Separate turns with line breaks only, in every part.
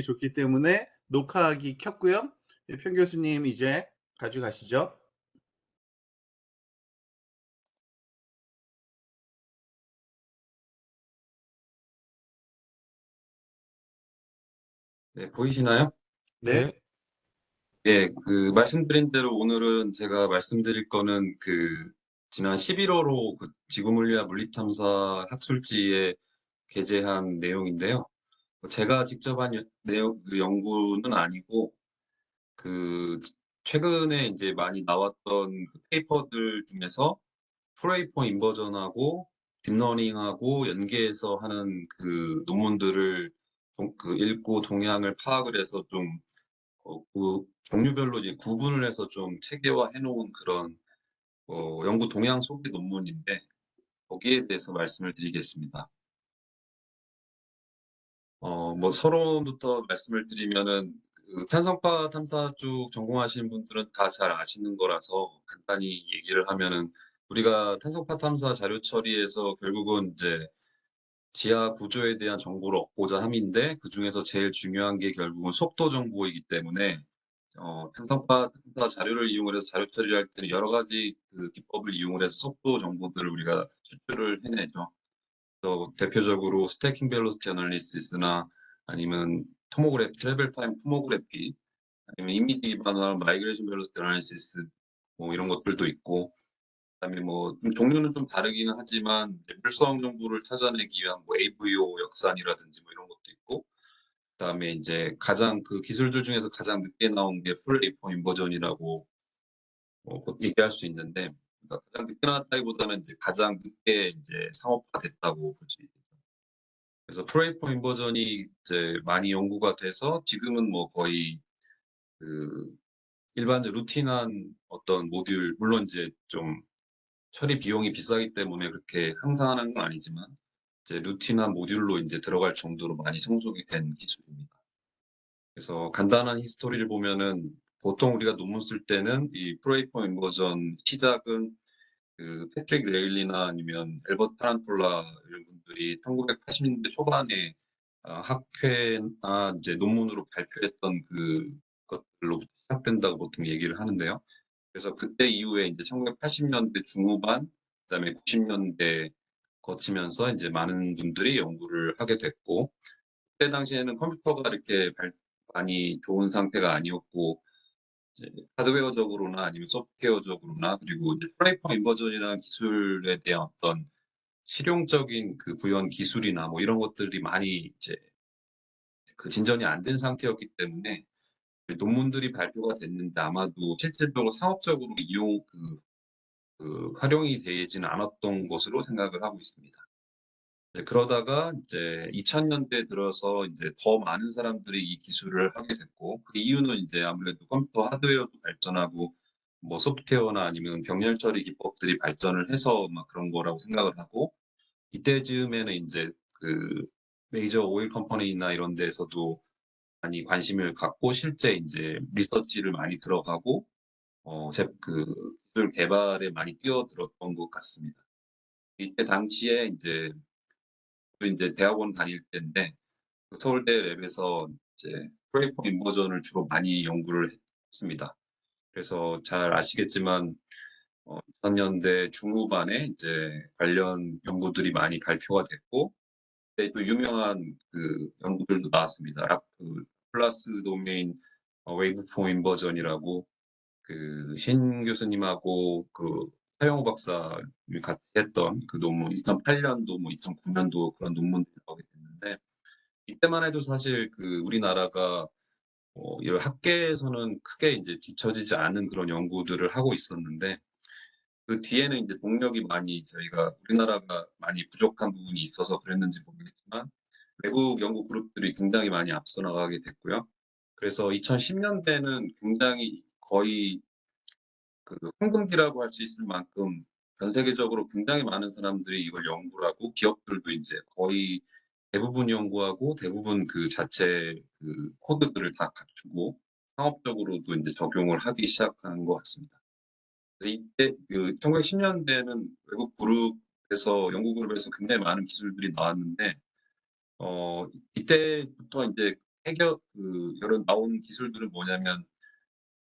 좋기 때문에 녹화하기 켰고요. 예, 편 교수님 이제 가져가시죠.
네, 보이시나요?
네.
네.
예, 말씀드린 대로 오늘은 제가 말씀드릴 거는 지난 11월호 지구물리학 물리탐사 학술지에 게재한 내용인데요. 제가 직접 한 연구는 아니고, 그, 최근에 이제 많이 나왔던 페이퍼들 중에서 프레이포 인버전하고 딥러닝하고 연계해서 하는 논문들을 읽고 동향을 파악을 해서 좀 종류별로 이제 구분을 해서 좀 체계화해 놓은 그런 연구 동향 소개 논문인데 거기에 대해서 말씀을 드리겠습니다. 서론부터 말씀을 드리면은 탄성파 탐사 쪽 전공하시는 분들은 다 잘 아시는 거라서 간단히 얘기를 하면은 우리가 탄성파 탐사 자료 처리에서 결국은 이제 지하 구조에 대한 정보를 얻고자 함인데 그중에서 제일 중요한 게 결국은 속도 정보이기 때문에 탄성파 탐사 자료를 이용을 해서 자료 처리를 할 때는 여러 가지 기법을 이용을 해서 속도 정보들을 우리가 추출을 해내죠. 대표적으로 스태킹 벨로시티 애널리시스나 아니면 트래블 타임 토모그래피 아니면 이미지 기반화 마이그레이션 벨로시티 애널리시스 뭐 이런 것들도 있고 그다음에 좀 종류는 좀 다르기는 하지만 물성 정보를 찾아내기 위한 AVO 역산이라든지 뭐 이런 것도 있고 그다음에 이제 가장 기술들 중에서 가장 늦게 나온 게 풀레이퍼 인버전이라고 얘기할 수 있는데 그러니까 가장 늦게 나왔다기보다는 이제 가장 늦게 이제 상업화됐다고 볼 수 있죠. 그래서 프레이퍼 인버전이 이제 많이 연구가 돼서 지금은 뭐 거의 그 일반적 루틴한 어떤 모듈 물론 이제 좀 처리 비용이 비싸기 때문에 그렇게 항상 하는 건 아니지만 이제 루틴한 모듈로 이제 들어갈 정도로 많이 성숙이 된 기술입니다. 그래서 간단한 히스토리를 보면은 보통 우리가 논문 쓸 때는 이 프레이퍼 인버전 시작은 패트릭 레일리나 아니면 앨버트 타란톨라 이런 분들이 1980년대 초반에 학회나 이제 논문으로 발표했던 것들로부터 시작된다고 보통 얘기를 하는데요. 그래서 그때 이후에 이제 1980년대 중후반, 그다음에 90년대 거치면서 이제 많은 분들이 연구를 하게 됐고, 그때 당시에는 컴퓨터가 이렇게 많이 좋은 상태가 아니었고, 이제 하드웨어적으로나 아니면 소프트웨어적으로나 그리고 이제 프레이퍼 인버전이라는 기술에 대한 어떤 실용적인 구현 기술이나 뭐 이런 것들이 많이 이제 진전이 안 된 상태였기 때문에 논문들이 발표가 됐는데 아마도 실질적으로 상업적으로 활용이 되지는 않았던 것으로 생각을 하고 있습니다. 네, 그러다가 이제 2000년대 들어서 이제 더 많은 사람들이 이 기술을 하게 됐고 그 이유는 이제 아무래도 컴퓨터 하드웨어도 발전하고 뭐 소프트웨어나 아니면 병렬 처리 기법들이 발전을 해서 막 그런 거라고 생각을 하고 이때쯤에는 이제 메이저 오일 컴퍼니나 이런 데에서도 많이 관심을 갖고 실제 이제 리서치를 많이 들어가고 기술 개발에 많이 뛰어들었던 것 같습니다. 이때 당시에 이제 대학원 다닐 때인데 서울대 랩에서 이제 프레이퍼 인버전을 주로 많이 연구를 했습니다. 그래서 잘 아시겠지만 2000년대 중후반에 이제 관련 연구들이 많이 발표가 됐고 그때 또 유명한 연구들도 나왔습니다. 플러스 도메인 웨이브폼 인버전이라고 신 교수님하고 하영호 박사님이 같이 했던 논문 2008년도 뭐 2009년도 그런 논문들이 나오게 됐는데 이때만 해도 사실 우리나라가 이 학계에서는 크게 이제 뒤처지지 않은 그런 연구들을 하고 있었는데 그 뒤에는 이제 동력이 많이 저희가 우리나라가 많이 부족한 부분이 있어서 그랬는지 모르겠지만 외국 연구 그룹들이 굉장히 많이 앞서 나가게 됐고요. 그래서 2010년대는 굉장히 거의 황금기라고 할 수 있을 만큼 전 세계적으로 굉장히 많은 사람들이 이걸 연구를 하고 기업들도 이제 거의 대부분 연구하고 대부분 자체 코드들을 다 갖추고 상업적으로도 이제 적용을 하기 시작한 것 같습니다. 그래서 이때 1910년대에는 외국 그룹에서 연구 그룹에서 굉장히 많은 기술들이 나왔는데 이때부터 이제 여러 나온 기술들은 뭐냐면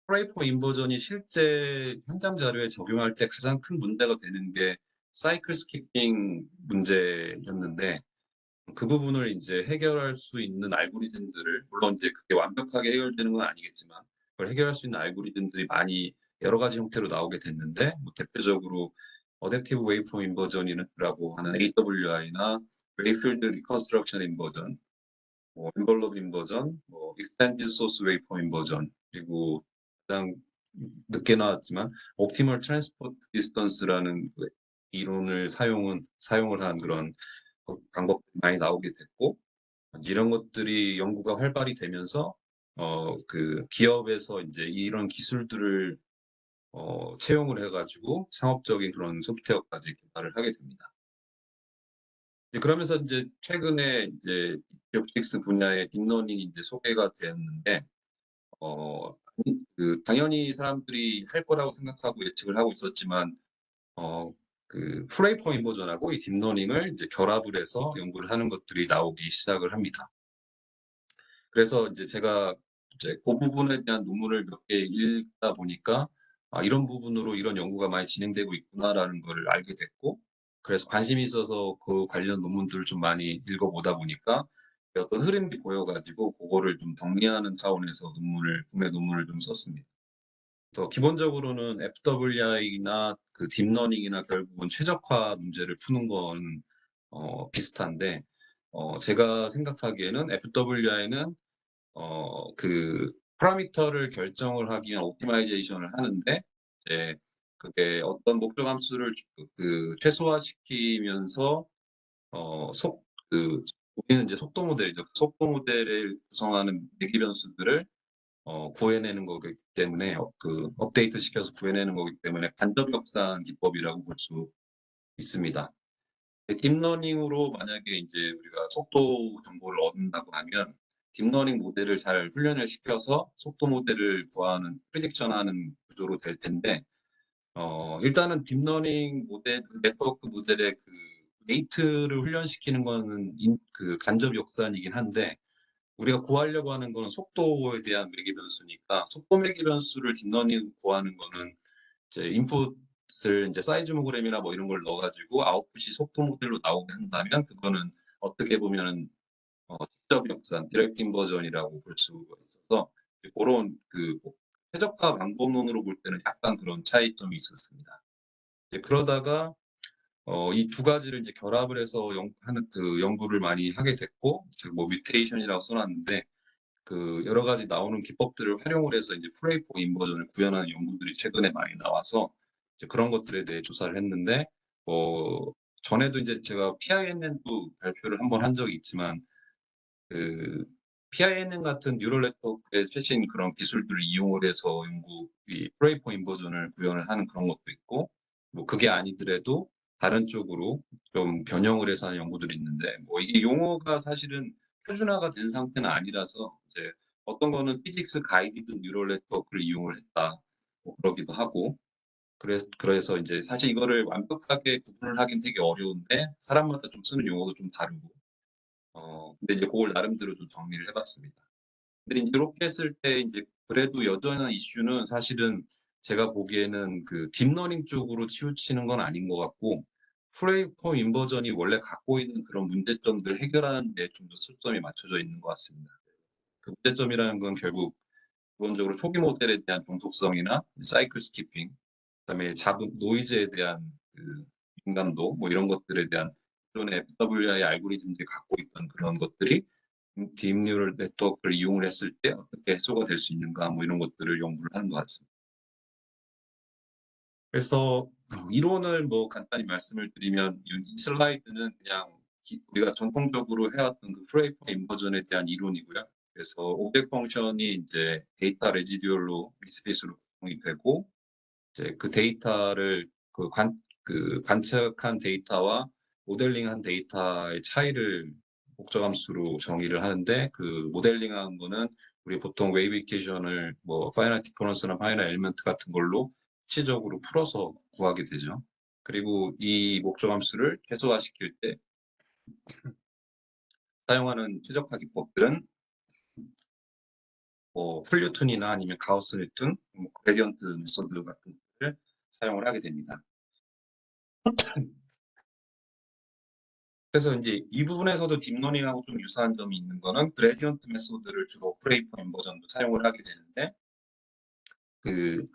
프레이포 인버전이 실제 현장 자료에 적용할 때 가장 큰 문제가 되는 게 사이클 스키핑 문제였는데 그 부분을 인제 해결할 수 있는 알고리즘들을 물론 이제 그게 완벽하게 해결되는 건 아니겠지만 그걸 해결할 수 있는 알고리즘들이 많이 여러 가지 형태로 나오게 됐는데 뭐 대표적으로 어댑티브 웨이프롬 인버전이라고 하는 AWI나 웨이필드 리컨스트럭션 인버전, 뭐 엔벨롭 인버전, 뭐 익스텐디드 소스 웨이프롬 인버전, 그리고 가장 늦게 나왔지만 옵티멀 트랜스포트 디스턴스라는 그 이론을 사용을 한 그런 방법들이 많이 나오게 됐고 이런 것들이 연구가 활발히 되면서 기업에서 인제 이런 기술들을 채용을 해 가지고 상업적인 그런 소프트웨어까지 개발을 하게 됩니다. 이제 그러면서 인제 최근에 이제 로보틱스 분야의 딥러닝이 인제 소개가 되었는데 어 당연히 사람들이 할 거라고 생각하고 예측을 하고 있었지만 어 프레이포 인버전하고 이 딥러닝을 이제 결합을 해서 연구를 하는 것들이 나오기 시작을 합니다. 그래서 인제 제가 이제 고 부분에 대한 논문을 몇 개 읽다 보니까 '아 이런 부분으로 이런 연구가 많이 진행되고 있구나.'라는 거를 알게 됐고 그래서 관심이 있어서 그 관련 논문들을 좀 많이 읽어 보다 보니까 어떤 흐름이 보여 가지고 고거를 좀 정리하는 차원에서 국내 논문을 좀 썼습니다. 그래서 기본적으로는 FWI나 그 딥러닝이나 결국은 최적화 문제를 푸는 건 비슷한데 제가 생각하기에는 FWI는 파라미터를 결정을 하기 위한 옵티마이제이션을 하는데 이제 그게 어떤 목적 함수를 최소화시키면서 속 우리는 이제 속도 모델이죠. 속도 모델을 구성하는 대기 변수들을 구해내는 거기 때문에 업데이트 시켜서 구해내는 거기 때문에 간접 역산 기법이라고 볼 수 있습니다. 딥러닝으로 만약에 인제 우리가 속도 정보를 얻는다고 하면 딥러닝 모델을 잘 훈련을 시켜서 속도 모델을 구하는 프리딕션하는 구조로 될 텐데 일단은 딥러닝 모델 네트워크 모델의 웨이트를 훈련시키는 거는 간접 역산이긴 한데 우리가 구하려고 하는 거는 속도에 대한 매개 변수니까 속도 매개 변수를 딥러닝으로 구하는 거는 이제 인풋을 인제 사이즈모그램이나 뭐 이런 걸 넣어 가지고 아웃풋이 속도 모델로 나오게 한다면 그거는 어떻게 보면은 직접 역산 디렉트 인버전이라고 볼 수가 있어서 이제 고런 최적화 방법론으로 볼 때는 약간 그런 차이점이 있었습니다. 이제 그러다가 이 두 가지를 이제 결합을 해서 연구를 많이 하게 됐고 제가 뭐 뮤테이션이라고 써 놨는데 여러 가지 나오는 기법들을 활용을 해서 이제 프레이포 인버전을 구현하는 연구들이 최근에 많이 나와서 이제 그런 것들에 대해 조사를 했는데 전에도 인제 제가 PINN도 발표를 한번 한 적이 있지만 그 PINN 같은 뉴럴 네트워크의 최신 그런 기술들을 이용을 해서 이 프레이포 인버전을 구현을 하는 그런 것도 있고 뭐 그게 아니더라도 다른 쪽으로 좀 변형을 해서 하는 연구들이 있는데 뭐 이게 용어가 사실은 표준화가 된 상태는 아니라서 이제 어떤 거는 피직스 가이디드 뉴럴 네트워크를 이용을 했다. 뭐 그러기도 하고 그래서 인제 사실 이거를 완벽하게 구분을 하긴 되게 어려운데 사람마다 좀 쓰는 용어도 좀 다르고 근데 이제 고걸 나름대로 좀 정리를 해 봤습니다. 근데 인제 요렇게 했을 때 인제 그래도 여전한 이슈는 사실은 제가 보기에는 딥러닝 쪽으로 치우치는 건 아닌 것 같고 프레이포 인버전이 원래 갖고 있는 그런 문제점들을 해결하는 데 좀 더 초점이 맞춰져 있는 것 같습니다. 그 문제점이라는 건 결국 기본적으로 초기 모델에 대한 정속성이나 사이클 스키핑 그다음에 작은 노이즈에 대한 민감도 뭐 이런 것들에 대한 기존의 FWI 알고리즘들이 갖고 있던 그런 것들이 딥 뉴럴 네트워크를 이용을 했을 때 어떻게 해소가 될 수 있는가 뭐 이런 것들을 연구를 하는 것 같습니다. 그래서 이론을 뭐 간단히 말씀을 드리면 이 슬라이드는 그냥 우리가 전통적으로 해왔던 프레이포 인버전에 대한 이론이고요. 그래서 오브젝트 펑션이 인제 데이터 레지듀얼로 미스핏으로 구성이 되고 이제 그 데이터를 관측한 데이터와 모델링한 데이터의 차이를 목적 함수로 정의를 하는데 모델링한 거는 우리 보통 웨이브 이퀘이션을 뭐 파이나이트 디퍼런스나 파이나이트 엘리먼트 같은 걸로 수치적으로 풀어서 구하게 되죠. 그리고 이 목적 함수를 최소화시킬 때 사용하는 최적화 기법들은 풀뉴튼이나 아니면 가우스 뉴튼, 그레디언트 메소드 같은 것들을 사용을 하게 됩니다. 그래서 이제 이 부분에서도 딥러닝하고 좀 유사한 점이 있는 거는 그레디언트 메소드를 주로 프레이퍼 인버전도 사용을 하게 되는데, 그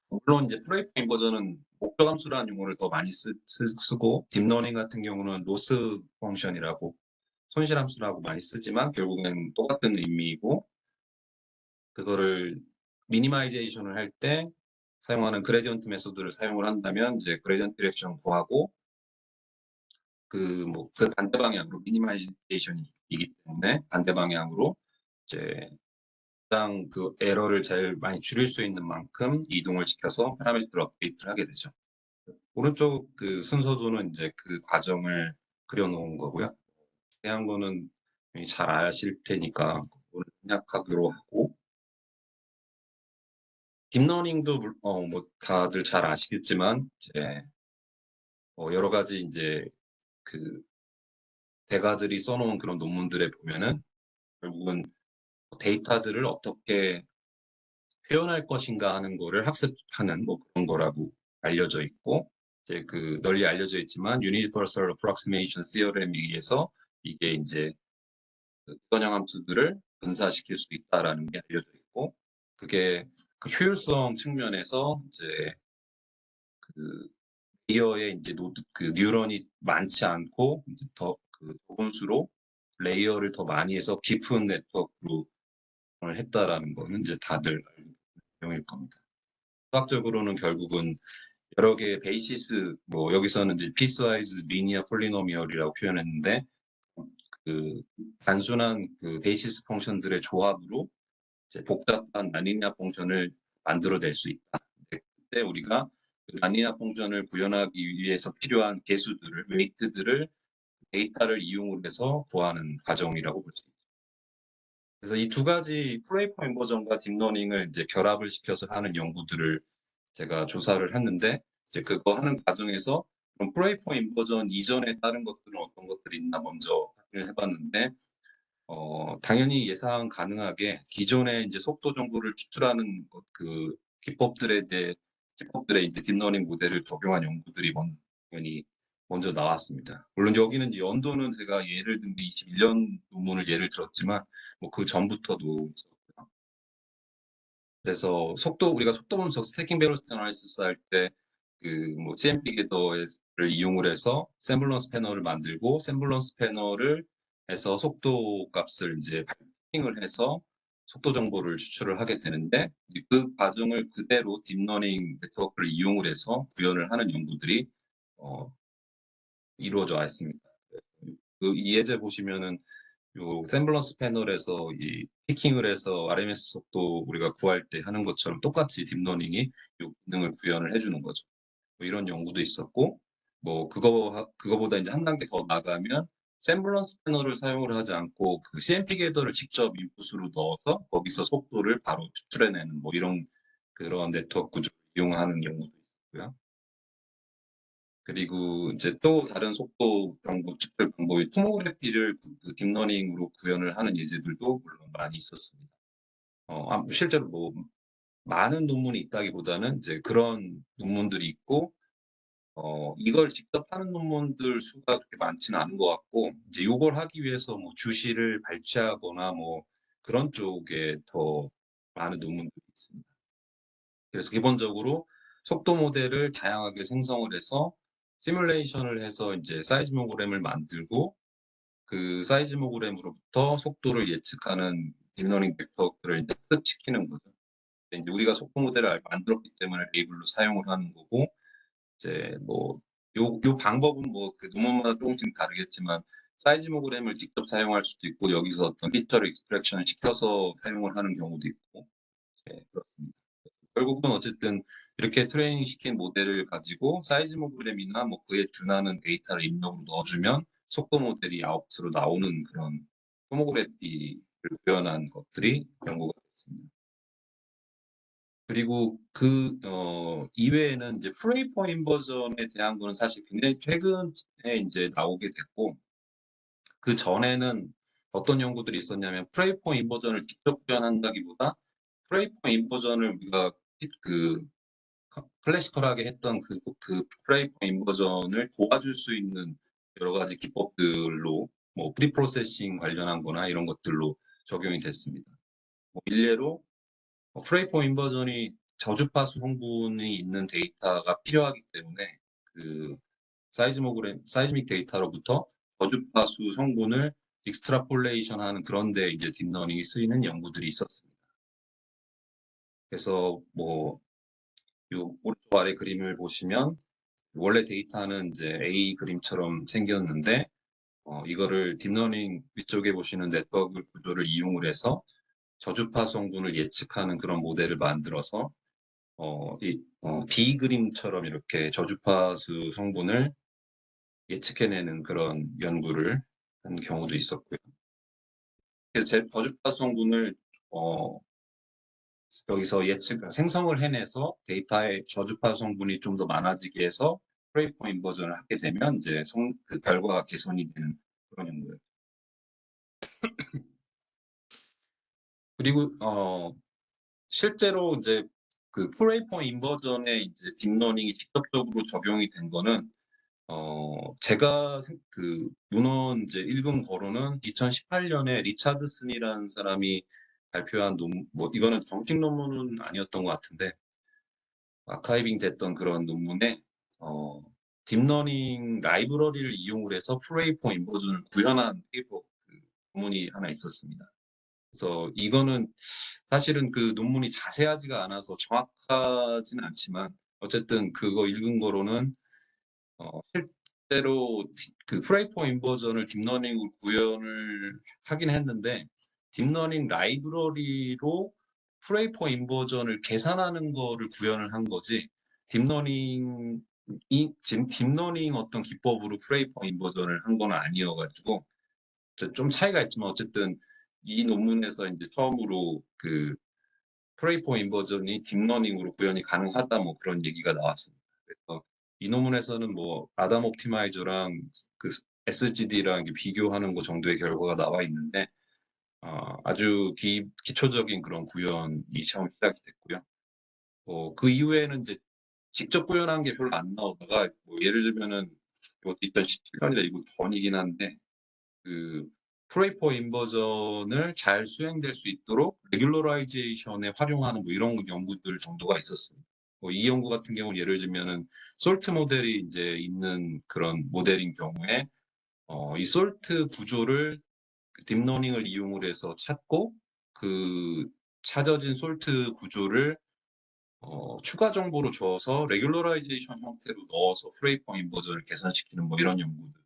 물론 이제 프레이퍼 인버전은 목표 함수라는 용어를 더 많이 쓰고, 딥러닝 같은 경우는 로스 펑션이라고 손실 함수라고 많이 쓰지만 결국엔 똑같은 의미이고, 그거를 미니마이제이션을 할 때 사용하는 그레디언트 메소드를 사용을 한다면 이제 그레디언트 디렉션 구하고, 그 반대 방향으로 미니마이제이션이기 때문에 반대 방향으로 이제 가장 그 에러를 제일 많이 줄일 수 있는 만큼 이동을 시켜서 파라미터를 업데이트를 하게 되죠. 오른쪽 그 순서도는 이제 그 과정을 그려놓은 거고요. 자세한 거는 잘 아실 테니까 그거를 생략하기로 하고, 딥러닝도 다들 잘 아시겠지만 이제 여러 가지 이제 그 대가들이 써놓은 그런 논문들에 보면은 결국은 데이터들을 어떻게 표현할 것인가 하는 거를 학습하는 그런 거라고 알려져 있고, 이제 그 널리 알려져 있지만 Universal Approximation Theorem에 의해서 이게 이제 그 선형 함수들을 분사시킬 수 있다라는 게 알려져 있고, 그게 그 효율성 측면에서 이제 그 레이어에 이제 그 뉴런이 많지 않고 이제 더 그 적은 수로 레이어를 더 많이 해서 깊은 네트워크로 했다라는 거는 이제 다들 알고 있는 내용일 겁니다. 수학적으로는 결국은 여러 개의 베이시스, 여기서는 이제 피스와이즈 리니어 폴리노미얼이라고 표현했는데, 그 단순한 그 베이시스 펑션들의 조합으로 이제 복잡한 나니나 펑션을 만들어낼 수 있다. 그때 우리가 그 나니나 펑션을 구현하기 위해서 필요한 개수들을, 웨이트들을 데이터를 이용을 해서 구하는 과정이라고 볼 수 있죠. 그래서 이 두 가지 프레이퍼 인버전과 딥러닝을 이제 결합을 시켜서 하는 연구들을 제가 조사를 했는데, 이제 그거 하는 과정에서 그럼 프레이퍼 인버전 이전에 다른 것들은 어떤 것들이 있나 먼저 확인을 해봤는데, 당연히 예상 가능하게 기존에 이제 속도 정보를 추출하는 그 기법들의 이제 딥러닝 모델을 적용한 연구들이 당연히 먼저 나왔습니다. 물론 여기는 이제 연도는 제가 예를 든 게 21년 논문을 예를 들었지만 그 전부터도 있었고요. 그래서 우리가 속도 분석 스태킹 벨로시티 애널리시스 할 때 CMP 게더를 이용을 해서 셈블런스 패널을 만들고, 셈블런스 패널을 해서 속도 값을 이제 패킹을 해서 속도 정보를 추출을 하게 되는데, 그 과정을 그대로 딥러닝 네트워크를 이용을 해서 구현을 하는 연구들이 이루어져 있습니다. 이 예제 보시면은 요 셈블런스 패널에서 이 피킹을 해서 RMS 속도 우리가 구할 때 하는 것처럼 똑같이 딥러닝이 요 기능을 구현을 해주는 거죠. 이런 연구도 있었고, 그거보다 이제 한 단계 더 나가면 셈블런스 패널을 사용을 하지 않고 그 CMP 게더를 직접 인풋으로 넣어서 거기서 속도를 바로 추출해내는 이런 그런 네트워크 구조를 이용하는 연구도 있고요. 그리고 이제 또 다른 속도 추출 방법이 토모그래피를 그 딥러닝으로 구현을 하는 예제들도 물론 많이 있었습니다. 실제로 많은 논문이 있다기보다는 이제 그런 논문들이 있고, 이걸 직접 하는 논문들 수가 그렇게 많지는 않은 것 같고, 이제 요걸 하기 위해서 주시를 발췌하거나 그런 쪽에 더 많은 논문들이 있습니다. 그래서 기본적으로 속도 모델을 다양하게 생성을 해서 시뮬레이션을 해서 이제 사이즈모그램을 만들고, 그 사이즈모그램으로부터 속도를 예측하는 딥러닝 벡터들을 이제 학습시키는 거죠. 이제 우리가 속도 모델을 만들었기 때문에 레이블로 사용을 하는 거고, 이제 요 방법은 그 논문마다 조금씩 다르겠지만 사이즈모그램을 직접 사용할 수도 있고, 여기서 어떤 피처를 익스트랙션을 시켜서 사용을 하는 경우도 있고, 그렇습니다. 결국은 어쨌든 이렇게 트레이닝 시킨 모델을 가지고 사이즈모그램이나 그에 준하는 데이터를 입력으로 넣어주면 속도 모델이 아웃으로 나오는 그런 토모그래피를 구현한 것들이 연구가 됐습니다. 그리고 이외에는 이제 프레이퍼 인버전에 대한 거는 사실 굉장히 최근에 이제 나오게 됐고, 그 전에는 어떤 연구들이 있었냐면 프레이포 인버전을 직접 구현한다기보다 프레이포 인버전을 우리가 그 클래시컬하게 했던 그 프레이포 인버전을 도와줄 수 있는 여러 가지 기법들로 뭐 프리프로세싱 관련한 거나 이런 것들로 적용이 됐습니다. 뭐 일례로 프레이포 인버전이 저주파수 성분이 있는 데이터가 필요하기 때문에 그 사이즈믹 데이터로부터 저주파수 성분을 익스트라폴레이션 하는 그런 데 이제 딥러닝이 쓰이는 연구들이 있었습니다. 그래서 뭐 요 오른쪽 아래 그림을 보시면 원래 데이터는 이제 A 그림처럼 생겼는데 이거를 딥러닝 위쪽에 보시는 네트워크 구조를 이용을 해서 저주파 성분을 예측하는 그런 모델을 만들어서 B 그림처럼 이렇게 저주파수 성분을 예측해내는 그런 연구를 한 경우도 있었고요. 그래서 저주파수 성분을 여기서 생성을 해내서 데이터의 저주파 성분이 좀 더 많아지게 해서 프레이포 인버전을 하게 되면 이제 그 결과가 개선이 되는 그런 연구예요. 그리고 실제로 이제 그 프레이포 인버전에 이제 딥러닝이 직접적으로 적용이 된 거는 제가 그 문헌 이제 읽은 거로는 2018년에 리차드슨이라는 사람이 발표한 뭐 이거는 정식 논문은 아니었던 것 같은데 아카이빙 됐던 그런 논문에 딥러닝 라이브러리를 이용을 해서 프레이포 인버전을 구현한 페이퍼 논문이 하나 있었습니다. 그래서 이거는 사실은 그 논문이 자세하지가 않아서 정확하지는 않지만 어쨌든 그거 읽은 거로는 실제로 그 프레이포 인버전을 딥러닝으로 구현을 하긴 했는데 딥러닝 라이브러리로 프레이포 인버전을 계산하는 거를 구현을 한 거지 딥러닝 어떤 기법으로 프레이포 인버전을 한 건 아니어가지고 좀 차이가 있지만 어쨌든 이 논문에서 이제 처음으로 그 프레이포 인버전이 딥러닝으로 구현이 가능하다 뭐 그런 얘기가 나왔습니다. 그래서 이 논문에서는 뭐 아담 옵티마이저랑 그 SGD랑 비교하는 거 정도의 결과가 나와 있는데 아주 기초적인 그런 구현이 처음 시작이 됐고요. 그 이후에는 이제 직접 구현한 게 별로 안 나오다가 뭐 예를 들면은 2017년이라 이거 전이긴 한데 그 프레이포 인버전을 잘 수행될 수 있도록 레귤러라이제이션에 활용하는 뭐 이런 연구들 정도가 있었습니다. 이 연구 같은 경우는 예를 들면은 솔트 모델이 이제 있는 그런 모델인 경우에 이 솔트 구조를 딥러닝을 이용을 해서 찾고 그 찾아진 솔트 구조를 추가 정보로 줘서 레귤러라이제이션 형태로 넣어서 프레이포 인버전을 개선시키는 뭐 이런 연구들.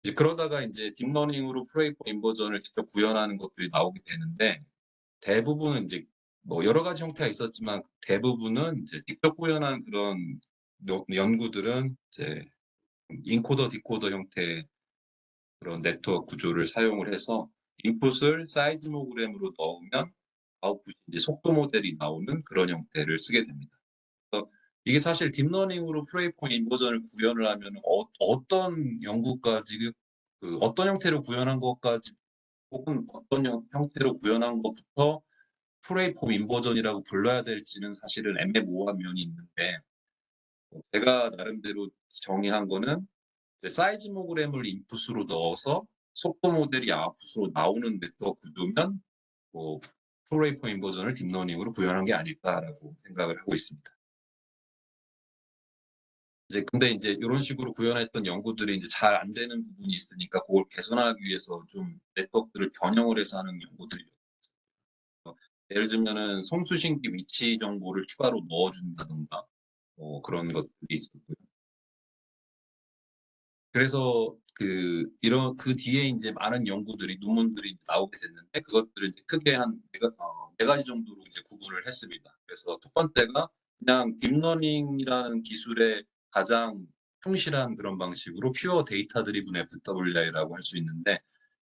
이제 그러다가 이제 딥러닝으로 프레이포 인버전을 직접 구현하는 것들이 나오게 되는데 대부분은 이제 뭐 여러 가지 형태가 있었지만 대부분은 이제 직접 구현한 그런 연구들은 이제 인코더 디코더 형태의 그런 네트워크 구조를 사용을 해서 인풋을 사이즈모그램으로 넣으면 아웃풋이 이제 속도 모델이 나오는 그런 형태를 쓰게 됩니다. 그래서 이게 사실 딥러닝으로 프레이포 인버전을 구현을 하면 어떤 연구까지 어떤 형태로 구현한 것까지 혹은 어떤 형태로 구현한 것부터 프레이포 인버전이라고 불러야 될지는 사실은 애매모호한 면이 있는데 제가 나름대로 정의한 거는 이제 사이즈모그램을 인풋으로 넣어서 속도 모델이 아웃풋으로 나오는 네트워크 구조면 뭐 프레이포 인버전을 딥러닝으로 구현한 게 아닐까라고 생각을 하고 있습니다. 근데 이제 이런 식으로 구현했던 연구들이 이제 잘 안 되는 부분이 있으니까 그걸 개선하기 위해서 좀 네트워크를 변형을 해서 하는 연구들이 있어요. 예를 들면은 송수신기 위치 정보를 추가로 넣어준다던가 그런 것들이 있었고요. 그래서 그 뒤에 이제 많은 연구들이 논문들이 나오게 됐는데 그것들을 이제 크게 한 네 가지 정도로 이제 구분을 했습니다. 그래서 첫 번째가 그냥 딥러닝이라는 기술의 가장 충실한 그런 방식으로 퓨어 데이터 드리븐 FWI라고 할 수 있는데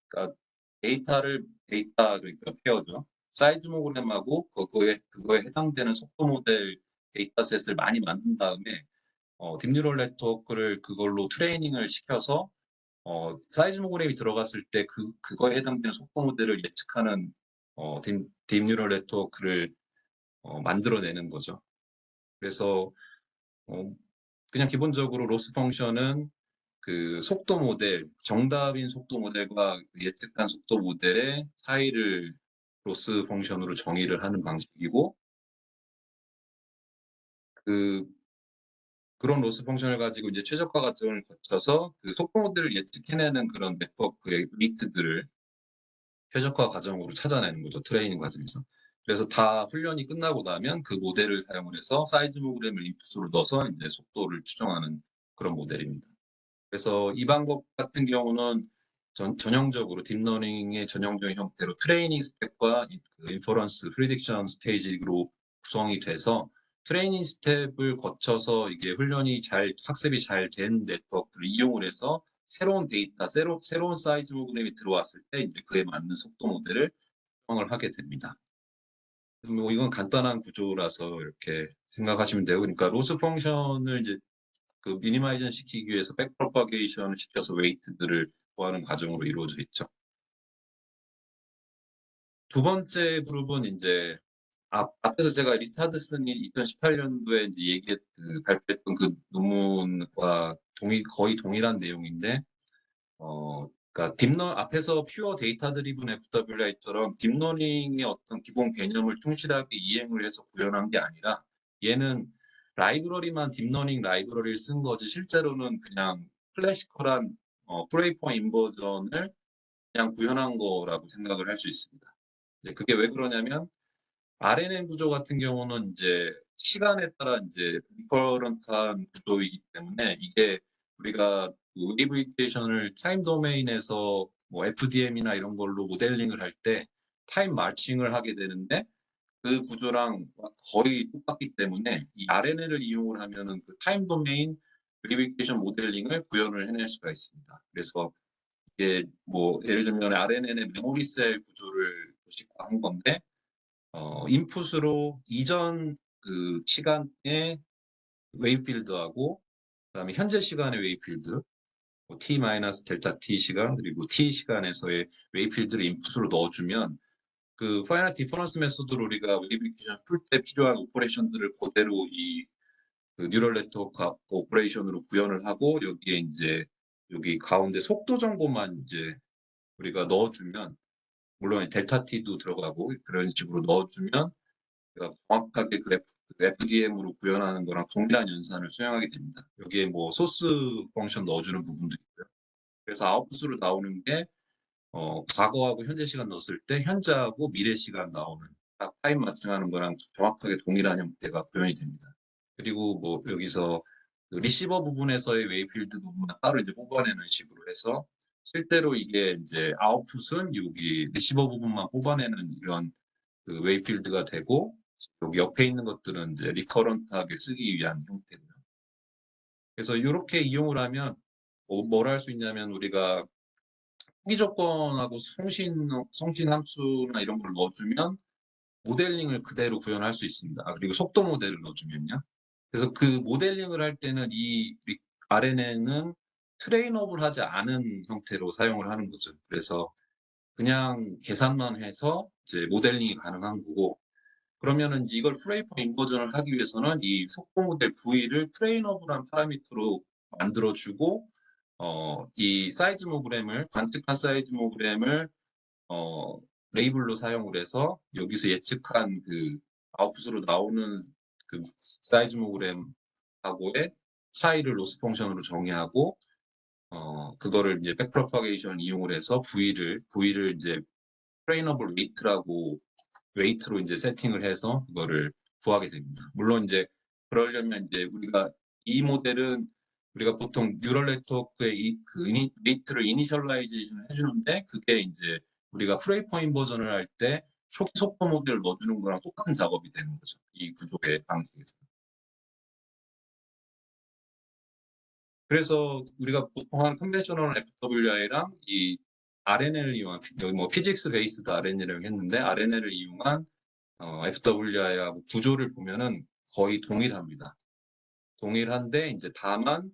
그러니까 그러니까 페어죠. 사이즈모그램하고 그거에 해당되는 속도 모델 데이터셋을 많이 만든 다음에 딥뉴럴 네트워크를 그걸로 트레이닝을 시켜서 사이즈모그램이 들어갔을 때 그거에 해당되는 속도 모델을 예측하는 딥 뉴럴 네트워크를 만들어내는 거죠. 그래서 그냥 기본적으로 로스 펑션은 그 속도 모델, 정답인 속도 모델과 예측한 속도 모델의 차이를 로스 펑션으로 정의를 하는 방식이고, 그런 로스 펑션을 가지고 이제 최적화 과정을 거쳐서 그 속도 모델을 예측해내는 그런 네트워크의 웨이트들을 최적화 과정으로 찾아내는 거죠. 트레이닝 과정에서. 그래서 다 훈련이 끝나고 나면 그 모델을 사용을 해서 사이즈모그램을 인풋으로 넣어서 이제 속도를 추정하는 그런 모델입니다. 그래서 이 방법 같은 경우는 전형적으로 딥러닝의 전형적인 형태로 트레이닝 스텝과 인퍼런스, 프리딕션 스테이지로 구성이 돼서 트레이닝 스텝을 거쳐서 이게 학습이 잘 된 네트워크를 이용을 해서 새로운 데이터, 새로운 사이즈모그램이 들어왔을 때 이제 그에 맞는 속도 모델을 구성을 하게 됩니다. 뭐 이건 간단한 구조라서 이렇게 생각하시면 되고, 그러니까 로스 펑션을 이제 그 미니마이전 시키기 위해서 백프로파게이션을 시켜서 웨이트들을 구하는 과정으로 이루어져 있죠. 두 번째 그룹은 이제 앞에서 제가 리차드슨이 2018년도에 이제 발표했던 그 논문과 거의 동일한 내용인데, 그러니까 앞에서 퓨어 데이터 드리븐 FWI처럼 딥러닝의 어떤 기본 개념을 충실하게 이행을 해서 구현한 게 아니라, 얘는 라이브러리만 딥러닝 라이브러리를 쓴 거지 실제로는 그냥 클래시컬한 프레이퍼 인버전을 그냥 구현한 거라고 생각을 할 수 있습니다. 그게 왜 그러냐면 RNN 구조 같은 경우는 이제 시간에 따라 이제 리커런트한 구조이기 때문에, 이게 우리가 웨이브 이퀘이션을 타임 도메인에서 뭐 FDM이나 이런 걸로 모델링을 할 때 타임 마칭을 하게 되는데, 그 구조랑 거의 똑같기 때문에 이 RNN을 이용을 하면은 그 타임 도메인 웨이브 이퀘이션 모델링을 구현을 해낼 수가 있습니다. 그래서 이게 뭐 예를 들면 RNN의 메모리 셀 구조를 도식화한 건데, 인풋으로 이전 그 시간의 웨이브 필드하고 그다음에 현재 시간의 웨이브 필드, 뭐 t 마이너스 델타 t 시간 그리고 t 시간에서의 웨이브 필드를 인풋으로 넣어주면 그 파이나이트 디퍼런스 메소드로 우리가 웨이브 이퀘이션 풀 때 필요한 오퍼레이션들을 그대로 그 뉴럴 네트워크 오퍼레이션으로 구현을 하고, 여기에 이제 여기 가운데 속도 정보만 이제 우리가 넣어주면, 물론 델타 t도 들어가고 그런 식으로 넣어주면 정확하게 그 FDM으로 구현하는 거랑 동일한 연산을 수행하게 됩니다. 여기에 뭐 소스 펑션 넣어주는 부분도 있고요. 그래서 아웃풋으로 나오는 게 과거하고 현재 시간 넣었을 때 현재하고 미래 시간 나오는 딱 타임 마칭하는 거랑 정확하게 동일한 형태가 구현이 됩니다. 그리고 뭐 여기서 그 리시버 부분에서의 웨이필드 부분은 따로 이제 뽑아내는 식으로 해서, 실제로 이게 이제 아웃풋은 여기 리시버 부분만 뽑아내는 이런 그 웨이필드가 되고, 여기 옆에 있는 것들은 이제 리커런트하게 쓰기 위한 형태고요. 그래서 이렇게 이용을 하면 뭘 할 수 있냐면, 우리가 표기 조건하고 송신 함수나 이런 걸 넣어주면 모델링을 그대로 구현할 수 있습니다. 그리고 속도 모델을 넣어주면요. 그래서 그 모델링을 할 때는 이 RNN은 트레인업을 하지 않은 형태로 사용을 하는 거죠. 그래서 그냥 계산만 해서 이제 모델링이 가능한 거고, 그러면은 이걸 프레이퍼 인버전을 하기 위해서는 이 속도 모델 V를 트레인업을한 파라미터로 만들어주고, 이 사이즈모그램을 관측한 사이즈모그램을 레이블로 사용을 해서 여기서 예측한 그 아웃풋으로 나오는 그 사이즈모그램하고의 차이를 로스 펑션으로 정의하고, 그거를 이제 백프로파게이션 이용을 해서 V를 이제 트레이너블 웨이트로 이제 세팅을 해서 그거를 구하게 됩니다. 물론 이제 그러려면 이제 이 모델은 우리가 보통 뉴럴 네트워크의 웨이트를 이니셜라이제이션을 해주는데, 그게 이제 우리가 프레이퍼인 버전을 할 때 초기 속도 모델을 넣어주는 거랑 똑같은 작업이 되는 거죠. 이 구조의 방식에서. 그래서 우리가 보통 한 컨벤셔널 FWI랑 이 RNN을 이용한, 여기 뭐 피직스 베이스드 RNN이라고 했는데, RNN을 이용한 FWI하고 구조를 보면은 거의 동일합니다. 동일한데 이제 다만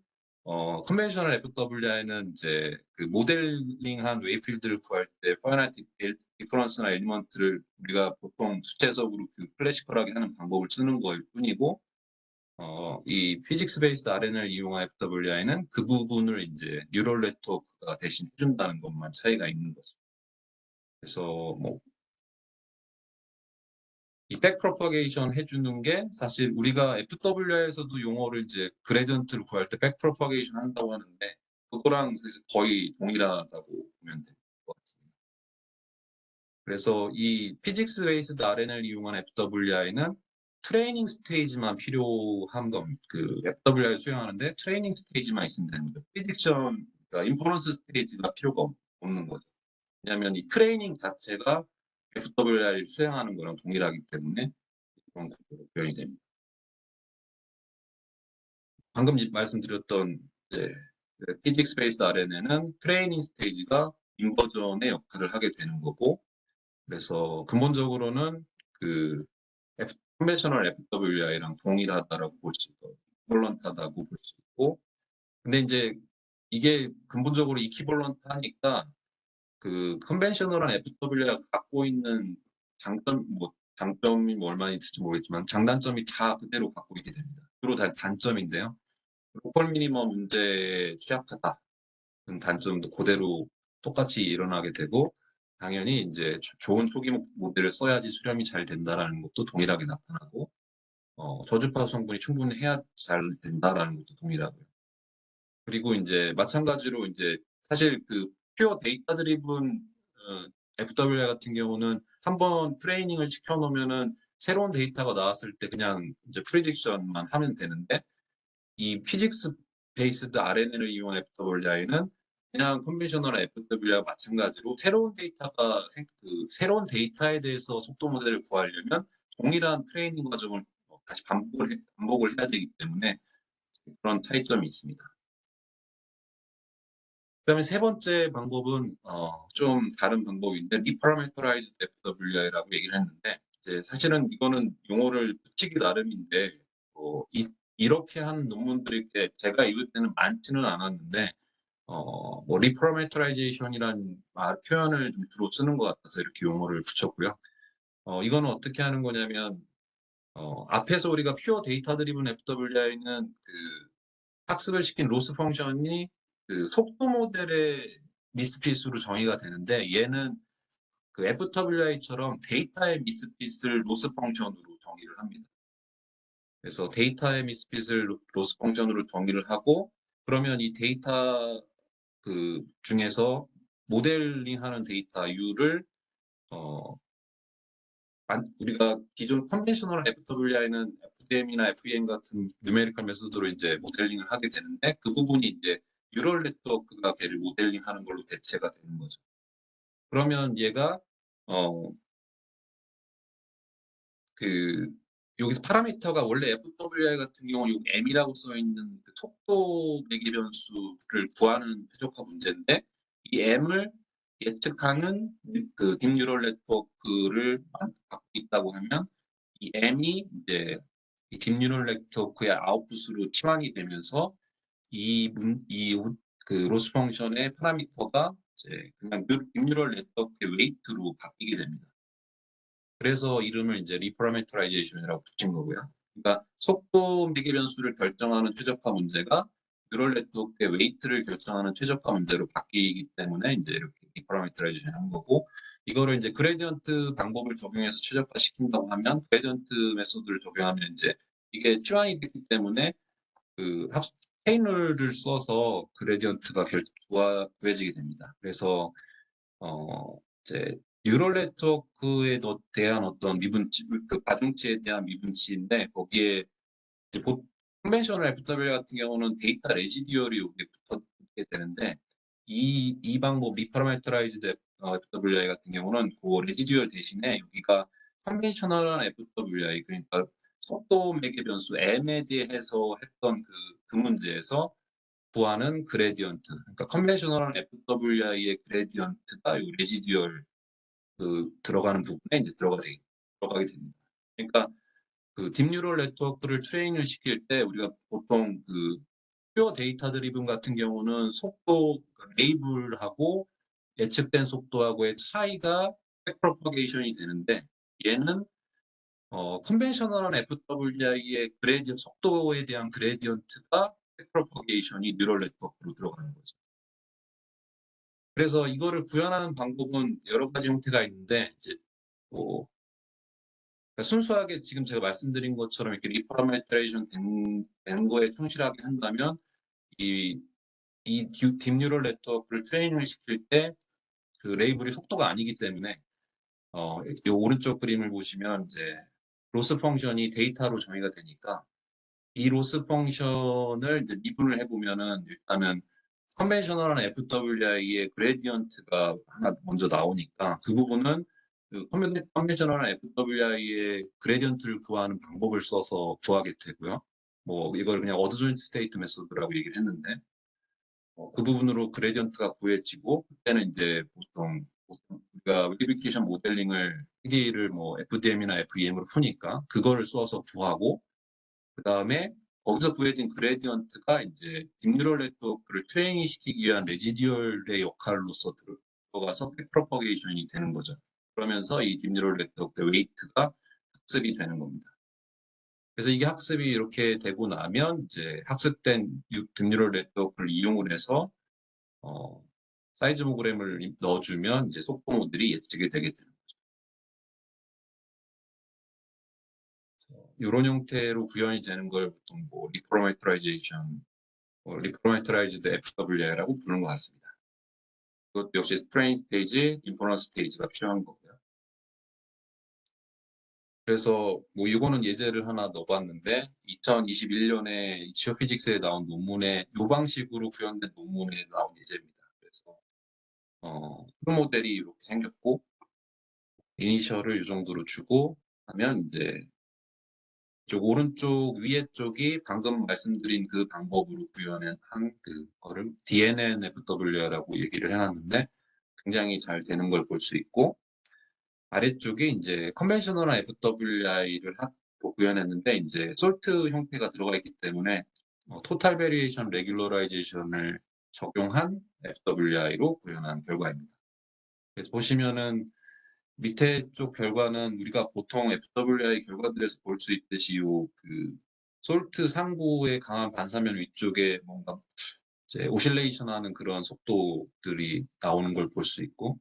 컨벤셔널 FWI는 이제 그 모델링한 웨이필드를 구할 때 파이나이트 디퍼런스나 엘리먼트를 우리가 보통 수체적으로 그 클래시컬하게 하는 방법을 쓰는 거일 뿐이고, 이 피직스 베이스드 RNN을 이용한 FWI는 그 부분을 이제 뉴럴 네트워크가 대신 해준다는 것만 차이가 있는 거죠. 그래서 뭐 이 백프로퍼게이션 해주는 게 사실 우리가 FWI에서도 용어를 이제 그레디언트를 구할 때 백프로퍼게이션 한다고 하는데 그거랑 사실 거의 동일하다고 보면 될 것 같습니다. 그래서 이 피직스 베이스드 RNN을 이용한 FWI는 트레이닝 스테이지만 필요한 그 FWI 수행하는데 트레이닝 스테이지만 있으면 됩니다. 프리딕션, 그러니까 인퍼런스 스테이지가 필요가 없는 거죠. 왜냐하면 이 트레이닝 자체가 FWI를 수행하는 거랑 동일하기 때문에 그런 구조로 구현이 됩니다. 방금 말씀드렸던 이제 피직스 베이스드 RNN은 트레이닝 스테이지가 인버전의 역할을 하게 되는 거고, 그래서 근본적으로는 그 컨벤셔널 FWI랑 동일하다라고 볼 수 있고, 이퀴벌런트하다고 볼 수 있고, 근데 이제 이게 근본적으로 이퀴벌런트하니까 그 컨벤셔널한 FWI가 갖고 있는 장점이 뭐 얼마나 있을지 모르겠지만 장단점이 다 그대로 갖고 있게 됩니다. 주로 다 단점인데요. 로컬 미니멈 문제에 취약하다는 단점도 그대로 똑같이 일어나게 되고, 당연히 이제 좋은 초기 모델을 써야지 수렴이 잘 된다라는 것도 동일하게 나타나고, 저주파수 성분이 충분해야 잘 된다라는 것도 동일하고요. 그리고 이제 마찬가지로 이제 사실 그 퓨어 데이터 드리븐 FWI 같은 경우는 한번 트레이닝을 시켜놓으면은 새로운 데이터가 나왔을 때 그냥 이제 프리딕션만 하면 되는데, 이 피직스 베이스드 RNN을 이용한 FWI는 그냥 컨벤셔널한 FWI와 마찬가지로 새로운 데이터에 대해서 속도 모델을 구하려면 동일한 트레이닝 과정을 다시 반복을 해야 되기 때문에 그런 차이점이 있습니다. 그다음에 세 번째 방법은 좀 다른 방법인데 리파라메터라이즈드 FWI라고 얘기를 했는데, 이제 사실은 이거는 용어를 붙이기 나름인데 이렇게 한 논문들이 제가 읽을 때는 많지는 않았는데 뭐 리파라메터라이제이션이라는 표현을 좀 주로 쓰는 것 같아서 이렇게 용어를 붙였고요. 이거는 어떻게 하는 거냐면 앞에서 우리가 퓨어 데이터 드리븐 FWI는 그 학습을 시킨 로스 펑션이 그 속도 모델의 미스핏으로 정의가 되는데, 얘는 그 FWI처럼 데이터의 미스핏을 로스 펑션으로 정의를 합니다. 그래서 데이터의 미스핏을 로스 펑션으로 정의를 하고, 그러면 이 데이터 그 중에서 모델링하는 데이터 U를 우리가 기존 컨벤셔널 FWI는 FDM이나 FEM 같은 누메리컬 메소드로 이제 모델링을 하게 되는데, 그 부분이 이제 뉴럴 네트워크가 걔를 모델링하는 걸로 대체가 되는 거죠. 그러면 얘가 여기서 파라미터가 원래 FWI 같은 경우는 요 M이라고 써 있는 그 속도 매개 변수를 구하는 최적화 문제인데, 이 M을 예측하는 그 딥뉴럴 네트워크를 갖고 있다고 하면 이 M이 이제 이 딥뉴럴 네트워크의 아웃풋으로 치환이 되면서 그 로스 펑션의 파라미터가 이제 그냥 딥뉴럴 네트워크의 웨이트로 바뀌게 됩니다. 그래서 이름을 이제 리파라메터라이제이션이라고 붙인 거고요. 그러니까 속도 매개 변수를 결정하는 최적화 문제가 뉴럴 네트워크의 웨이트를 결정하는 최적화 문제로 바뀌기 때문에 이제 이렇게 리파라메터라이제이션 한 거고, 이거를 이제 그레디언트 방법을 적용해서 최적화 시킨다고 하면, 그레디언트 메소드를 적용하면 이제 이게 치환이 됐기 때문에 그 체인룰을 써서 그레디언트가 구해지게 됩니다. 그래서 이제 뉴럴 네트워크에 대한 어떤 미분치, 그 가중치에 대한 미분치인데, 거기에 이제 컨벤셔널 FWI 같은 경우는 데이터 레지듀얼이 여기에 붙게 되는데, 이 방법 리파라메터라이즈드 FWI 같은 경우는 그 레지듀얼 대신에 여기가 컨벤셔널한 FWI, 그러니까 속도 매개 변수 M에 대해서 했던 그 문제에서 구하는 그레디언트, 그러니까 컨벤셔널한 FWI의 그레디언트가 이 레지듀얼 들어가는 부분에 이제 들어가게 됩니다. 그러니까 그 딥뉴럴 네트워크를 트레이닝을 시킬 때 우리가 보통 그 퓨어 데이터 드리븐 같은 경우는 속도 레이블하고 예측된 속도하고의 차이가 백프로퍼게이션이 되는데 얘는 컨벤셔널한 FWI의 속도에 대한 그레디언트가 백프로퍼게이션이 뉴럴 네트워크로 들어가는 거죠. 그래서 이거를 구현하는 방법은 여러 가지 형태가 있는데 이제 뭐 그러니까 순수하게 지금 제가 말씀드린 것처럼 이렇게 리파라메트레이션 된 거에 충실하게 한다면 이 딥뉴럴 네트워크를 트레이닝을 시킬 때 그 레이블이 속도가 아니기 때문에 이 오른쪽 그림을 보시면 이제 로스 펑션이 데이터로 정의가 되니까 이 로스 펑션을 이제 미분을 해보면은 일단은 컨벤셔널한 FWI의 그레디언트가 하나 먼저 나오니까 그 부분은 그 컨벤셔널한 FWI의 그레디언트를 구하는 방법을 써서 구하게 되고요. 뭐 이걸 그냥 어드조인트 스테이트 메소드라고 얘기를 했는데 그 부분으로 그레디언트가 구해지고 그때는 이제 보통 우리가 verification 모델링을 PD를 뭐 FDM이나 FEM으로 푸니까 그거를 써서 구하고 그 다음에 거기서 구해진 그레디언트가 이제 딥뉴럴 네트워크를 트레이닝 시키기 위한 레지듀얼의 역할로서 들어가서 백프로퍼게이션이 되는 거죠. 그러면서 이 딥뉴럴 네트워크의 웨이트가 학습이 되는 겁니다. 그래서 이게 학습이 이렇게 되고 나면 이제 학습된 딥뉴럴 네트워크를 이용을 해서 사이즈모그램을 넣어주면 이제 속도 모델이 예측이 되게 되는 거죠. 이런 형태로 구현이 되는 걸 보통 뭐 리퍼러메트라이제이션, 리퍼러메트라이즈드 FWI라고 부르는 것 같습니다. 그것도 역시 트레인 스테이지, 인퍼런스 스테이지가 필요한 거고요. 그래서 뭐 이거는 예제를 하나 넣어봤는데 2021년에 지오피직스에 나온 논문에 이 방식으로 구현된 논문에 나온 예제입니다. 그래서 프로 모델이 이렇게 생겼고 이니셜을 이 정도로 주고 하면 이제 이쪽 오른쪽 위에 쪽이 방금 말씀드린 그 방법으로 구현한 그거를 DNNFW라고 얘기를 해놨는데 굉장히 잘 되는 걸 볼 수 있고 아래쪽이 이제 컨벤셔널한 FWI를 구현했는데 이제 솔트 형태가 들어가 있기 때문에 토탈 베리에이션 레귤러라이제이션을 적용한 FWI로 구현한 결과입니다. 그래서 보시면은 밑에 쪽 결과는 우리가 보통 FWI 결과들에서 볼 수 있듯이 그 솔트 상부의 강한 반사면 위쪽에 뭔가 이제 오실레이션 하는 그런 속도들이 나오는 걸 볼 수 있고